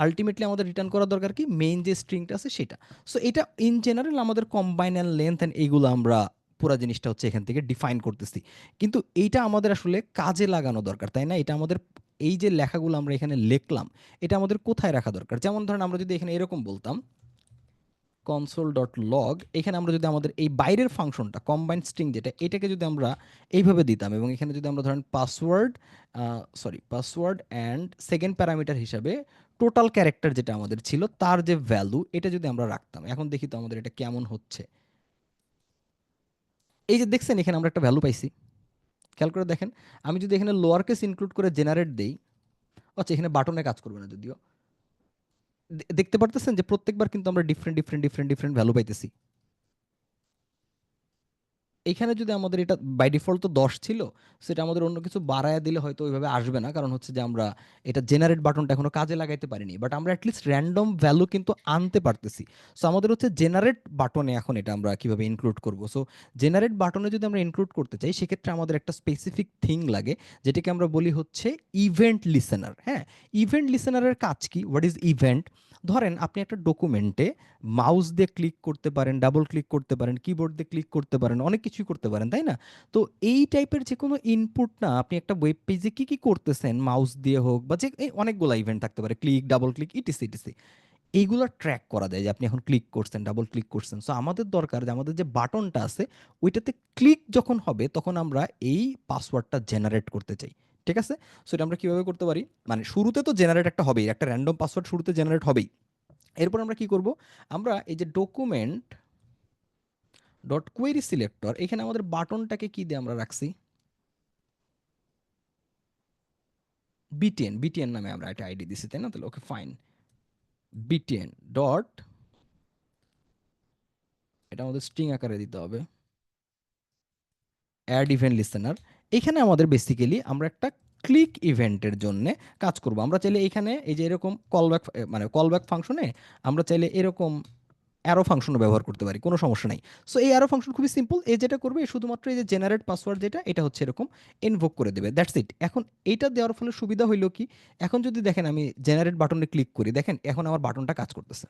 আলটিমেটলি আমাদের রিটার্ন করা দরকার কি, মেইন যে স্ট্রিংটা আছে সেটা। সো এটা ইন জেনারেল আমাদের কম্বাইন অ্যান্ড লেন্থ অ্যান্ড এইগুলো আমরা পুরো জিনিসটা হচ্ছে এখান থেকে ডিফাইন করতেছি। কিন্তু এইটা আমাদের আসলে কাজে লাগানো দরকার, তাই না? এটা আমাদের এই যে লেখাগুলো আমরা এখানে লিখলাম, এটা আমাদের কোথায় রাখা দরকার? যেমন ধরেন আমরা যদি এখানে এরকম বলতাম console.log, এখানে আমরা যদি আমাদের এই বাইরের ফাংশনটা কম্বাইন্ড স্ট্রিং যেটা, এটাকে যদি আমরা এইভাবে দিতাম, এবং এখানে যদি আমরা ধরেন পাসওয়ার্ড অ্যান্ড সেকেন্ড প্যারামিটার হিসাবে টোটাল ক্যারেক্টার যেটা আমাদের ছিল তার যে ভ্যালু, এটা যদি আমরা রাখতাম, এখন দেখি তো আমাদের এটা কেমন হচ্ছে। এই যে দেখছেন এখানে আমরা একটা ভ্যালু পাইছি, খেয়াল করে দেখেন। আমি যদি এখানে লোয়ার কেস ইনক্লুড করে জেনারেট দেই, আচ্ছা, এখানে বাটনে কাজ করবে না যদিও। দেখতে পারতেছেন যে প্রত্যেকবার কিন্তু আমরা different different different different value পাইতেছি। এখানে যদি আমাদের এটা বাই ডিফল্ট তো 10 ছিল, সেটা আমাদের অন্য কিছু বাড়ায় দিলে হয়তো ওইভাবে আসবে না, কারণ হচ্ছে যে আমরা এটা জেনারেট বাটনটা এখনো কাজে লাগাইতে পারিনি, বাট আমরা অ্যাটলিস্ট র্যান্ডম ভ্যালু কিন্তু আনতে পারতেছি। সো আমাদের হচ্ছে জেনারেট বাটনে এখন এটা আমরা কিভাবে ইনক্লুড করব। সো জেনারেট বাটনে যদি আমরা ইনক্লুড করতে চাই, সেক্ষেত্রে আমাদের একটা স্পেসিফিক থিং লাগে, যেটাকে আমরা বলি হচ্ছে ইভেন্ট লিসেনার। হ্যাঁ, ইভেন্ট লিসেনারের কাজ কি? What is event? ধরেন আপনি একটা ডকুমেন্টে মাউস দিয়ে ক্লিক করতে পারেন, ডাবল ক্লিক করতে পারেন, কিবোর্ড দিয়ে ক্লিক করতে পারেন, অনেক কিছুই করতে পারেন, তাই না? তো এই টাইপের যে কোনো ইনপুট না, আপনি একটা ওয়েব পেজে কি কি করতেছেন মাউস দিয়ে হোক বা যে অনেকগুলো ইভেন্ট থাকতে পারে, click, double click, etc etc, এইগুলো ট্র্যাক করা যায় যে আপনি এখন ক্লিক করছেন, ডাবল ক্লিক করছেন। সো আমাদের দরকার যে আমাদের যে বাটনটা আছে ওইটাতে ক্লিক যখন হবে তখন আমরা এই পাসওয়ার্ডটা জেনারেট করতে চাই। ঠিক আছে? সো এটা আমরা কিভাবে করতে পারি? মানে শুরুতে তো জেনারেট একটা হবেই, একটা র্যান্ডম পাসওয়ার্ড শুরুতে জেনারেট হবেই। এরপর আমরা কি করব? আমরা এই যে ডকুমেন্ট ডট কোয়েরি সিলেক্টর, এখানে আমাদের বাটনটাকে কি দিয়ে আমরা রাখছি? বিটিএন, বিটিএন নামে আমরা একটা আইডি দিছি, তাই না? তাহলে ওকে ফাইন, বিটিএন ডট, এটা আমাদের স্ট্রিং আকারে দিতে হবে, অ্যাড ইভেন্ট লিসেনার। এখানে আমাদের বেসিক্যালি আমরা একটা ক্লিক ইভেন্টের জন্য কাজ করব। আমরা চাইলে এখানে এই যে এরকম কলব্যাক, মানে কলব্যাক ফাংশনে আমরা চাইলে এরকম অ্যারো ফাংশনও ব্যবহার করতে পারি, কোনো সমস্যা নাই। সো এই অ্যারো ফাংশন খুবই সিম্পল, এই যেটা করবে এ শুধুমাত্র এই যে জেনারেট পাসওয়ার্ড যেটা, এটা হচ্ছে এরকম ইনভোক করে দেবে, দ্যাটস ইট। এখন এইটা দেওয়ার ফলে সুবিধা হইলো কি, এখন যদি দেখেন আমি জেনারেট বাটনে ক্লিক করি, দেখেন এখন আমার বাটনটা কাজ করতেছে,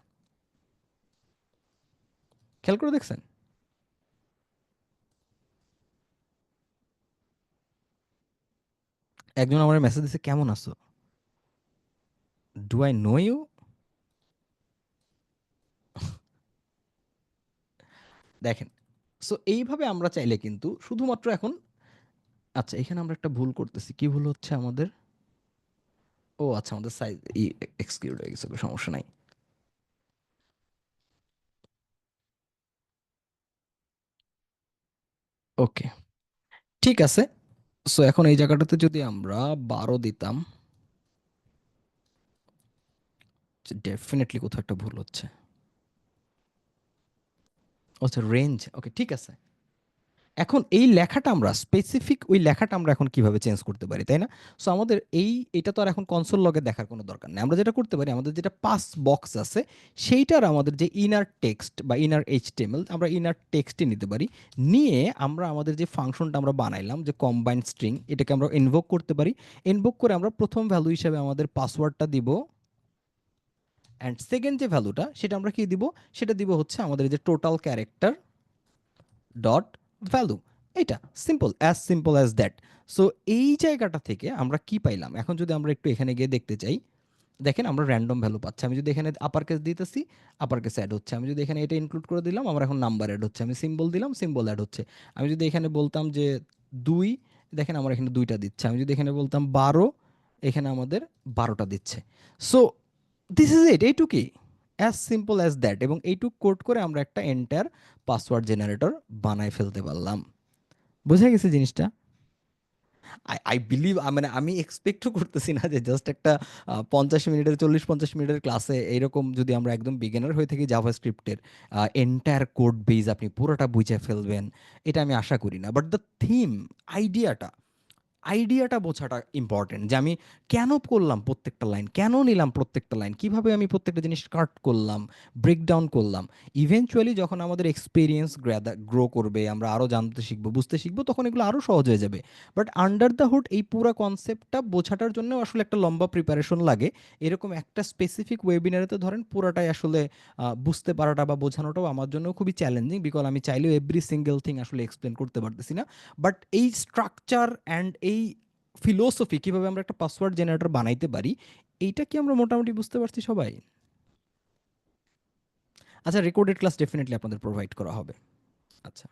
খেয়াল করে দেখছেন? একজন আমার মেসেজ দিছে, কেমন আছো, ডু আই নো ইউ। দেখেন, সো এইভাবে আমরা চাইলে কিন্তু শুধুমাত্র এখন, আচ্ছা এখানে আমরা একটা ভুল করতেছি, কি ভুল হচ্ছে আমাদের? ও আচ্ছা, আমাদের সাইজ এক্সকিউট হয়ে গেছে, সমস্যা নাই। ওকে, ঠিক আছে। সো এখন এই জায়গাটাতে যদি আমরা 12 দিতাম, ডেফিনেটলি কোথাও একটা ভুল হচ্ছে। আচ্ছা, রেঞ্জ, ওকে ঠিক আছে। এখন এই লেখাটা আমরা স্পেসিফিক, ওই লেখাটা আমরা এখন কিভাবে চেঞ্জ করতে পারি, তাই না? সো আমাদের এটা তো আর এখন কনসোল লগে দেখার কোনো দরকার নেই। আমরা যেটা করতে পারি, আমাদের যেটা পাস বক্স আছে সেইটার আমাদের যে ইনার টেক্সট বা ইনার এইচটিএমএল, আমরা ইনার টেক্সটই নিতে পারি। নিয়ে আমরা আমাদের যে ফাংশনটা আমরা বানাইলাম যে কম্বাইন্ড স্ট্রিং, এটাকে আমরা ইনভোক করতে পারি। ইনভোক করে আমরা প্রথম ভ্যালু হিসেবে আমাদের পাসওয়ার্ডটা দিব, অ্যান্ড সেকেন্ড যে ভ্যালুটা সেটা আমরা কি দিব? সেটা দিব হচ্ছে আমাদের এই যে টোটাল ক্যারেক্টার ডট ভ্যালু। এটা সিম্পল অ্যাজ দ্যাট। সো এই জায়গাটা থেকে আমরা কি পাইলাম, এখন যদি আমরা একটু এখানে গিয়ে দেখতে চাই, দেখেন আমরা র্যান্ডম ভ্যালু পাচ্ছি। আমি যদি এখানে আপার কেস দিতেছি, আপার কেস অ্যাড হচ্ছে। আমি যদি এখানে এটা ইনক্লুড করে দিলাম, আমার এখন নাম্বার অ্যাড হচ্ছে। আমি সিম্বল দিলাম, সিম্বল অ্যাড হচ্ছে। আমি যদি এখানে বলতাম যে 2, দেখেন আমার এখানে 2টা দিচ্ছে। আমি যদি এখানে বলতাম 12, এখানে আমাদের 12টা দিচ্ছে। সো দিস ইজ ইট, এইটুকুই, অ্যাজ সিম্পল অ্যাজ দ্যাট। এবং এইটুক কোড করে আমরা একটা এন্টার পাসওয়ার্ড জেনারেটর বানায় ফেলতে পারলাম। বুঝে গেছে জিনিসটা? আই বিলিভ, মানে আমি এক্সপেক্টও করতেছি না যে জাস্ট একটা 50 মিনিটের, 40-50 মিনিটের ক্লাসে এইরকম যদি আমরা একদম বিগিনার হয়ে থাকি জাভা স্ক্রিপ্টের এন্টায়ার কোড বেজ আপনি পুরোটা বুঝে ফেলবেন, এটা আমি আশা করি না। বাট দ্য থিম, আইডিয়াটা, আইডিয়াটা বোঝাটা ইম্পর্টেন্ট, যে আমি কেন করলাম প্রত্যেকটা লাইন, কেন নিলাম প্রত্যেকটা লাইন, কিভাবে আমি প্রত্যেকটা জিনিস কাট করলাম, ব্রেকডাউন করলাম। ইভেনচুয়ালি যখন আমাদের এক্সপিরিয়েন্স গ্রো করবে, আমরা আরও জানতে শিখবো, বুঝতে শিখবো, তখন এগুলো আরও সহজ হয়ে যাবে। বাট আন্ডার দ্য হুড এই পুরো কনসেপ্টটা বোঝাটার জন্য আসলে একটা লম্বা প্রিপারেশন লাগে। এরকম একটা স্পেসিফিক ওয়েবিনারে তো ধরেন পুরাটাই আসলে বুঝতে পারাটা বা বোঝানোটাও আমার জন্য খুবই চ্যালেঞ্জিং, বিকজ আমি চাইলেও এভরি সিঙ্গেল থিং আসলে এক্সপ্লেন করতে পারতেছি না। বাট এই স্ট্রাকচার অ্যান্ড এই ফিলোসফি কিভাবে আমরা একটা পাসওয়ার্ড জেনারেটর বানাইতে পারি, এইটা কি আমরা মোটামুটি বুঝতে পারছি সবাই? আচ্ছা, রেকর্ডেড ক্লাস ডেফিনেটলি আপনাদের প্রোভাইড করা হবে। আচ্ছা,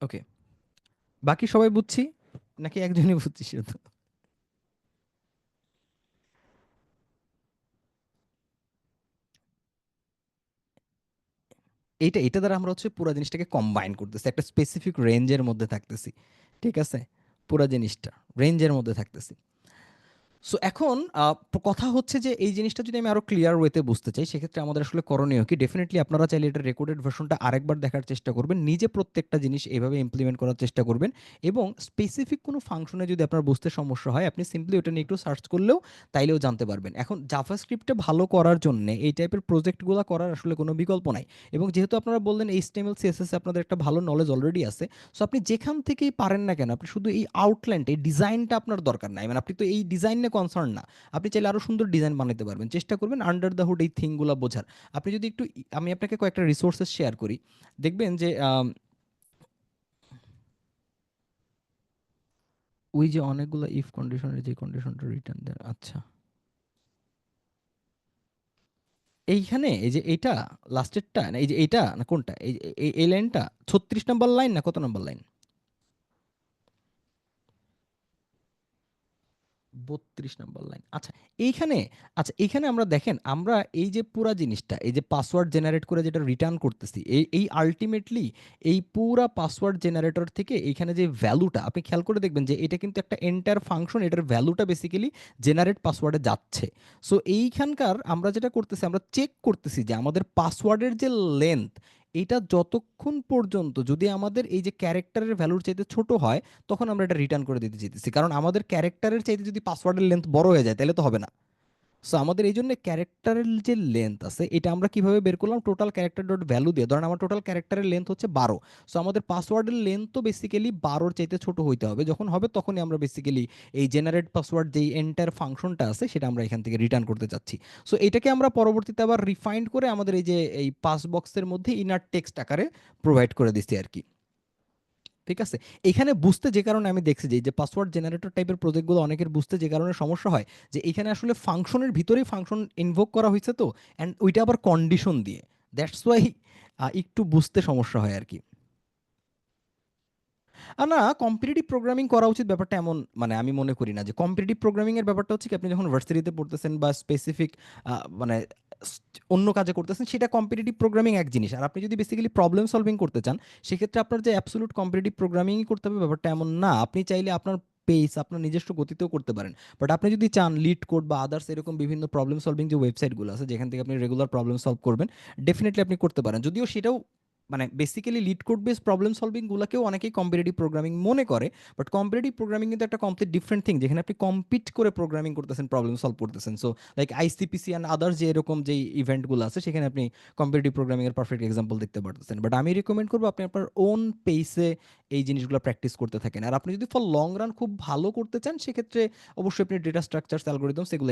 ওকে, বাকি সবাই বুঝছি নাকি একজনই বুঝছি শুধু? এটা দ্বারা আমরা হচ্ছে পুরো জিনিসটাকে কম্বাইন করতেছি, একটা স্পেসিফিক রেঞ্জের মধ্যে থাকতেছি। ঠিক আছে, পুরো জিনিসটা রেঞ্জের মধ্যে থাকতেছি। সো এখন কথা হচ্ছে যে এই জিনিসটা যদি আমি আরো ক্লিয়ার ওয়েতে বুঝতে চাই সেক্ষেত্রে আমাদের আসলে করণীয় কি? ডেফিনেটলি আপনারা চাইলে এটা রেকর্ডেড ভার্সনটা আরেকবার দেখার চেষ্টা করবেন, নিজে প্রত্যেকটা জিনিস এভাবে ইমপ্লিমেন্ট করার চেষ্টা করবেন, এবং স্পেসিফিক কোনো ফাংশনে যদি আপনার বুঝতে সমস্যা হয় আপনি সিম্পলি ওটা নিয়ে একটু সার্চ করলেও তাইলেও জানতে পারবেন। এখন জাভাস্ক্রিপ্টে ভালো করার জন্য এই টাইপের প্রজেক্টগুলো করার আসলে কোনো বিকল্প নাই, এবং যেহেতু আপনারা বললেন এইচটিএমএল সিএসএস আপনাদের একটা ভালো নলেজ অলরেডি আছে, সো আপনি যেখান থেকেই পারেন না কেন আপনি শুধু এই আউটলাইনটা, এই ডিজাইনটা আপনার দরকার নাই, মানে আপনি তো এই ডিজাইন নিয়ে কনসার্ন না, আপনি চাইলে আরো সুন্দর ডিজাইন বানাতে পারবেন। চেষ্টা করবেন আন্ডার দ্য হুড এই থিংগুলো বোঝার। আপনি যদি একটু আমি আপনাকে কয়েকটা রিসোর্সেস শেয়ার করি, দেখবেন যে ওই যে অনেকগুলো ইফ কন্ডিশনের যে কন্ডিশনটা রিটার্ন দেয়, আচ্ছা এইখানে এই যে এইটা লাস্টেরটা না, এই যে এইটা না কোনটা, এই লাইনটা 36 নম্বর লাইন না কত নম্বর লাইন? 32 নম্বর লাইন। আচ্ছা এইখানে, আচ্ছা এইখানে আমরা দেখেন আমরা এই যে পুরা জিনিসটা এই যে পাসওয়ার্ড জেনারেট করে যেটা রিটার্ন করতেছি, এই আলটিমেটলি এই পুরা পাসওয়ার্ড জেনারেটর থেকে এইখানে যে ভ্যালুটা আপনি খেয়াল করে দেখবেন যে এটা কিন্তু একটা এন্টার ফাংশন, এটার ভ্যালুটা বেসিক্যালি জেনারেট পাসওয়ার্ডে যাচ্ছে। সো এইখানকার আমরা যেটা করতেছি আমরা চেক করতেছি যে আমাদের পাসওয়ার্ডের যে লেন্থ, এটা যতক্ষণ পর্যন্ত যদি আমাদের এই যে ক্যারেক্টারের ভ্যালুর চাইতে ছোট হয় তখন আমরা এটা রিটার্ন করে দিতে চাইতেছি, কারণ আমাদের ক্যারেক্টারের চাইতে যদি পাসওয়ার্ডের লেন্থ বড় হয়ে যায় তাহলে তো হবে না। সো আমাদের এই জন্য ক্যারেক্টারের যে লেন্থ আছে এটা আমরা কিভাবে বের করলাম, টোটাল ক্যারেক্টার ডট ভ্যালু দিয়ে। ধরেন আমার টোটাল ক্যারেক্টারের লেন্থ হচ্ছে 12, সো আমাদের পাসওয়ার্ডের লেন্থ তো বেসিক্যালি 12-র চাইতে ছোট হইতে হবে, যখন হবে তখনই আমরা বেসিক্যালি এই জেনারেট পাসওয়ার্ড যেই এন্টার ফাংশনটা আছে সেটা আমরা এখান থেকে রিটার্ন করতে চাচ্ছি। সো এটাকে আমরা পরবর্তীতে আবার রিফাইন্ড করে আমাদের এই যে এই পাস বক্সের মধ্যে ইনার টেক্সট আকারে প্রোভাইড করে দিচ্ছি আর কি। ঠিক আছে? এখানে বুঝতে যে কারণে আমি দেখছি যে এই যে পাসওয়ার্ড জেনারেটর টাইপের প্রজেক্টগুলো অনেকের বুঝতে যে কারণে সমস্যা হয় যে এখানে আসলে ফাংশনের ভিতরেই ফাংশন ইনভোক করা হয়েছে তো, অ্যান্ড ওইটা আবার কন্ডিশন দিয়ে, দ্যাটস ওয়াই একটু বুঝতে সমস্যা হয় আর কি। না, কম্পিটিটিভ প্রোগ্রামিং করা উচিত ব্যাপারটা এমন মানে আমি মনে করি না। যে কম্পিটিটিভ প্রোগ্রামিং এর ব্যাপারটা হচ্ছে কি আপনি যখন ভার্সিটিতে পড়তেছেন বা স্পেসিফিক মানে অন্য কাজে করতেছেন সেটা কম্পিটিটিভ প্রোগ্রামিং এক জিনিস, আর আপনি যদি বেসিক্যালি প্রবলেম সলভিং করতে চান সেক্ষেত্রে আপনার যে অ্যাবসলুট কম্পিটিটিভ প্রোগ্রামিংই করতে হবে ব্যাপারটা এমন না। আপনি চাইলে আপনার পেস আপনার নিজস্ব গতিতেও করতে পারেন, বাট আপনি যদি চান লিড কোড বা আদার্স এরকম বিভিন্ন প্রবলেম সলভিং যে ওয়েবসাইটগুলো আছে যেখান থেকে আপনি রেগুলার প্রবলেম সলভ করবেন, ডেফিনেটলি আপনি করতে পারেন। যদিও সেটাও মানে basically LeetCode base problem solving গুলোকেও অনেকেই কম্পিটিটিভ প্রোগ্রামিং মনে করে, বাট কম্পিটিটিভ প্রোগ্রামিং কিন্তু একটা কমপ্লিট ডিফারেন্ট থিং, যেখানে আপনি কম্পিট করে প্রোগ্রামিং করতেছেন, প্রবলেম সলভ করতেছেন। সো লাইক আইসিপিসি অ্যান্ড আদার্স যে এরকম যে ইভেন্টগুলো আছে সেখানে আপনি কম্পিটিটিভ প্রোগ্রামিং এর পারফেক্ট এক্সাম্পল দেখতে পারতেছেন। বাট আমি রিকমেন্ড করবো আপনি আপনার ওন পেসে এই জিনিসগুলো প্র্যাকটিস করতে থাকেন। আর আপনি যদি ফর লং রান খুব ভালো করতে চান সেক্ষেত্রে অবশ্যই আপনি ডেটা স্ট্রাকচারস অ্যালগোরিদমস এগুলো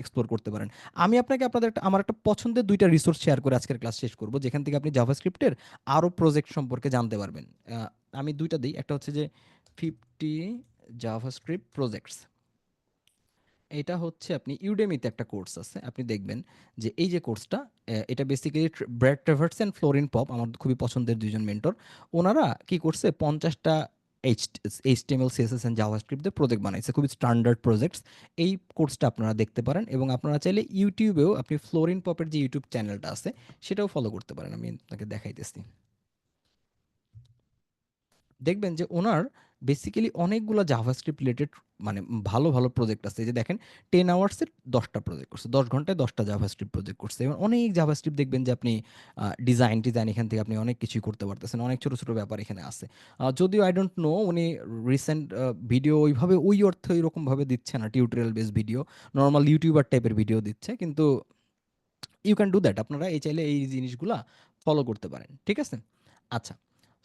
এক্সপ্লোর করতে পারেন। আমি আপনাকে আমার একটা পছন্দের দুইটা রিসোর্স শেয়ার করে আজকের ক্লাস শেষ করবো, যেখান থেকে আপনি জাভাস্ক্রিপ্টের আরো প্রজেক্ট সম্পর্কে জানতে পারবেন। আমি দুইটা দিই, একটা হচ্ছে যে 50 জাভাস্ক্রিপ্ট প্রজেক্টস, এটা হচ্ছে আপনি ইউডেমিতে একটা কোর্স আছে, আপনি দেখবেন যে এই যে কোর্সটা এটা basically Brad Traversy and Florin Pop আমার খুবই পছন্দের দুইজন মেন্টর, ওনারা কি করছে 50টা এইচটিএমএল সিএসএস এন্ড জাভাস্ক্রিপ্টের প্রজেক্ট বানাইছে, খুবই স্ট্যান্ডার্ড প্রজেক্টস। এই কোর্সটা আপনারা দেখতে পারেন, এবং আপনারা চাইলে ইউটিউবেও আপনি ফ্লোরিন পপের যে ইউটিউব চ্যানেলটা আছে সেটাও ফলো করতে পারেন। আমি আপনাকে দেখাইতেছি, দেখবেন যে ওনার বেসিক্যালি অনেকগুলো জাভাস্ক্রিপ্ট রিলেটেড মানে ভালো ভালো প্রজেক্ট আছে। এই যে দেখেন 10 আওয়ার্সের 10টা প্রজেক্ট করছে, 10 ঘন্টায় 10টা জাভাস্ক্রিপ্ট প্রজেক্ট করছে, এবং অনেক জাভাস্ক্রিপ্ট দেখবেন যে আপনি ডিজাইন এখান থেকে আপনি অনেক কিছুই করতে পারতেছেন, অনেক ছোট ছোট ব্যাপার এখানে আছে। যদিও আই ডোন্ট নো উনি রিসেন্ট ভিডিও ওইভাবে ওই অর্থে ওইরকম ভাবে দিচ্ছে না, tutorial base video, normal YouTuber টাইপের ভিডিও দিচ্ছে, কিন্তু ইউ ক্যান ডু দ্যাট, আপনারা এই চাইলে এই জিনিসগুলা ফলো করতে পারেন। ঠিক আছে? আচ্ছা,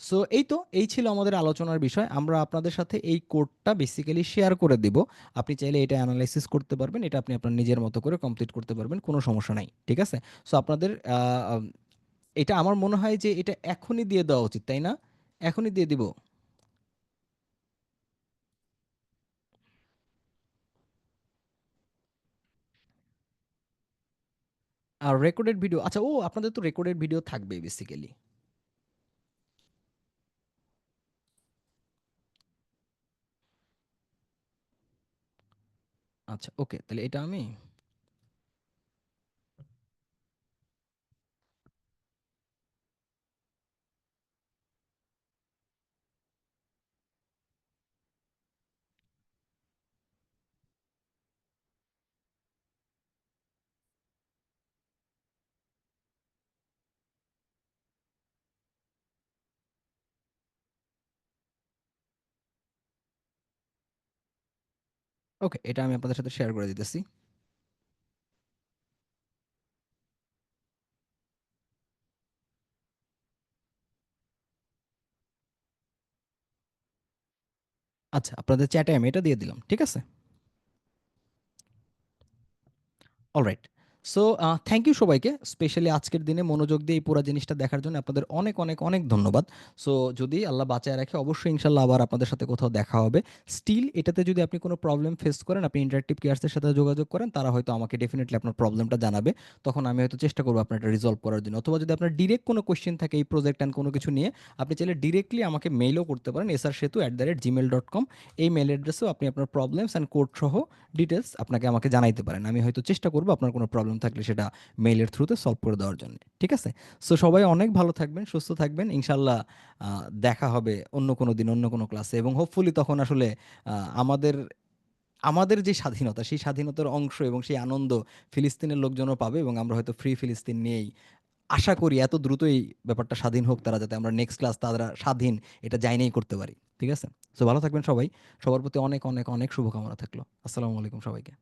সো এই তো এই ছিল আমাদের আলোচনার বিষয়। আমরা আপনাদের সাথে এই কোডটা বেসিক্যালি শেয়ার করে দিব, আপনি চাইলে এটা অ্যানালাইসিস করতে পারবেন, এটা আপনি আপনার নিজের মতো করে কমপ্লিট করতে পারবেন, কোনো সমস্যা নাই। ঠিক আছে? সো আপনাদের এটা আমার মনে হয় যে এটা এখনই দিয়ে দেওয়া উচিত, তাই না? এখনই দিয়ে দিব। আর রেকর্ডেড ভিডিও, আচ্ছা ও আপনাদের তো রেকর্ডেড ভিডিও থাকবেই বেসিক্যালি। আচ্ছা ওকে, তাহলে এটা আমি ওকে, এটা আমি আপনাদের সাথে শেয়ার করে দিতেছি। আচ্ছা, আপনাদের চ্যাটে আমি এটা দিয়ে দিলাম, ঠিক আছে? অলরাইট। সো থ্যাংক ইউ সবাইকে, স্পেশালি আজকের দিনে মনোযোগ দিয়ে এই পুরো জিনিসটা দেখার জন্য আপনাদের অনেক অনেক অনেক ধন্যবাদ। সো যদি আল্লাহ বাঁচায় রাখে অবশ্যই ইনশাল্লাহ আবার আপনাদের সাথে কোথাও দেখা হবে। স্টিল এটাতে যদি আপনি কোনো প্রবলেম ফেস করেন, আপনি ইন্টারেক্টিভ কেয়ার্সের সাথে যোগাযোগ করেন, তারা হয়তো আমাকে ডেফিনেটলি আপনার প্রবলেমটা জানাবে। তখন আমি হয়তো চেষ্টা করবো আপনার এটা রিজলভ করার জন্য। অথবা যদি আপনার ডিরেক্ট কোনো কোয়েশ্চেন থাকে এই প্রজেক্ট অ্যান্ড কোনো কিছু নিয়ে, আপনি চাইলে ডিরেক্টলি আমাকে মেইলও করতে পারেন srsetu@gmail.com। এই মেল অ্যাড্রেসেও আপনি আপনার প্রবলেমস অ্যান্ড কোড সহ ডিটেলস আপনাকে আমাকে জানাইতে পারেন। আমি হয়তো চেষ্টা করবো আপনার কোনো প্রবলেম থাকলে সেটা মেইলের থ্রুতে সলভ করে দেওয়ার জন্য, ঠিক আছে? সো সবাই অনেক ভালো থাকবেন, সুস্থ থাকবেন, ইনশাল্লাহ দেখা হবে অন্য কোনো দিন অন্য কোনো ক্লাসে। এবং হোপফুলি তখন আসলে আমাদের আমাদের যে স্বাধীনতা, সেই স্বাধীনতার অংশ এবং সেই আনন্দ ফিলিস্তিনের লোকজনও পাবে, এবং আমরা হয়তো ফ্রি ফিলিস্তিন নিয়েই আশা করি এত দ্রুতই ব্যাপারটা স্বাধীন হোক তারা, যাতে আমরা নেক্সট ক্লাস তারা স্বাধীন এটা যাইনেই করতে পারি, ঠিক আছে? সো ভালো থাকবেন সবাই, সবার প্রতি অনেক অনেক অনেক শুভকামনা থাকলো। আসসালামু আলাইকুম সবাইকে।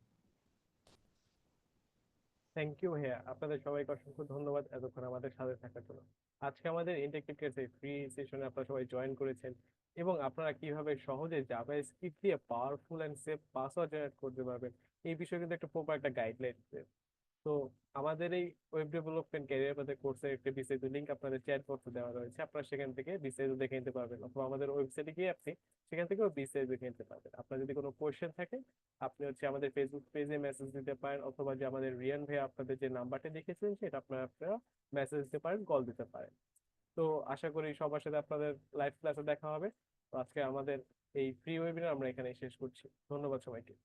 থ্যাংক ইউ ভাইয়া, আপনাদের সবাইকে অসংখ্য ধন্যবাদ এতক্ষণ আমাদের সাথে থাকার জন্য। আজকে আমাদের ইন্টারেক্টিভ ক্লাসে ফ্রি সেশনে আপনারা সবাই জয়েন করেছেন এবং আপনারা কিভাবে সহজে জাভা স্ক্রিপ্ট দিয়ে powerful and safe password generate করতে পারবেন এই বিষয়ে কিন্তু একটা প্রপার একটা গাইডলাইন। তো আমাদের এই ওয়েব ডেভেলপমেন্ট ক্যারিয়ার পাথে কোর্সের একটা বিস্তারিত লিংক আপনাদের চ্যাট বক্সে দেওয়া রয়েছে, আপনারা সেখান থেকে বিস্তারিত দেখে নিতে পারবেন, অথবা আমাদের ওয়েবসাইটে গিয়ে আপনি সেখান থেকেও বিস্তারিত দেখে নিতে পারবেন। আপনার যদি কোনো কোয়েশ্চেন থাকে আপনি আমাদের ফেসবুক পেজে মেসেজ দিতে পারেন, অথবা যে আমাদের রিয়ান ভাই আপনাদের যে নাম্বারটা দেখেছেন সেটা আপনারা মেসেজ দিতে পারেন, কল দিতে পারেন। তো আশা করি সবার সাথে আপনাদের লাইভ ক্লাসে দেখা হবে। তো আজকে আমাদের এই ফ্রি ওয়েবিনার আমরা এখানে শেষ করছি। ধন্যবাদ সবাইকে।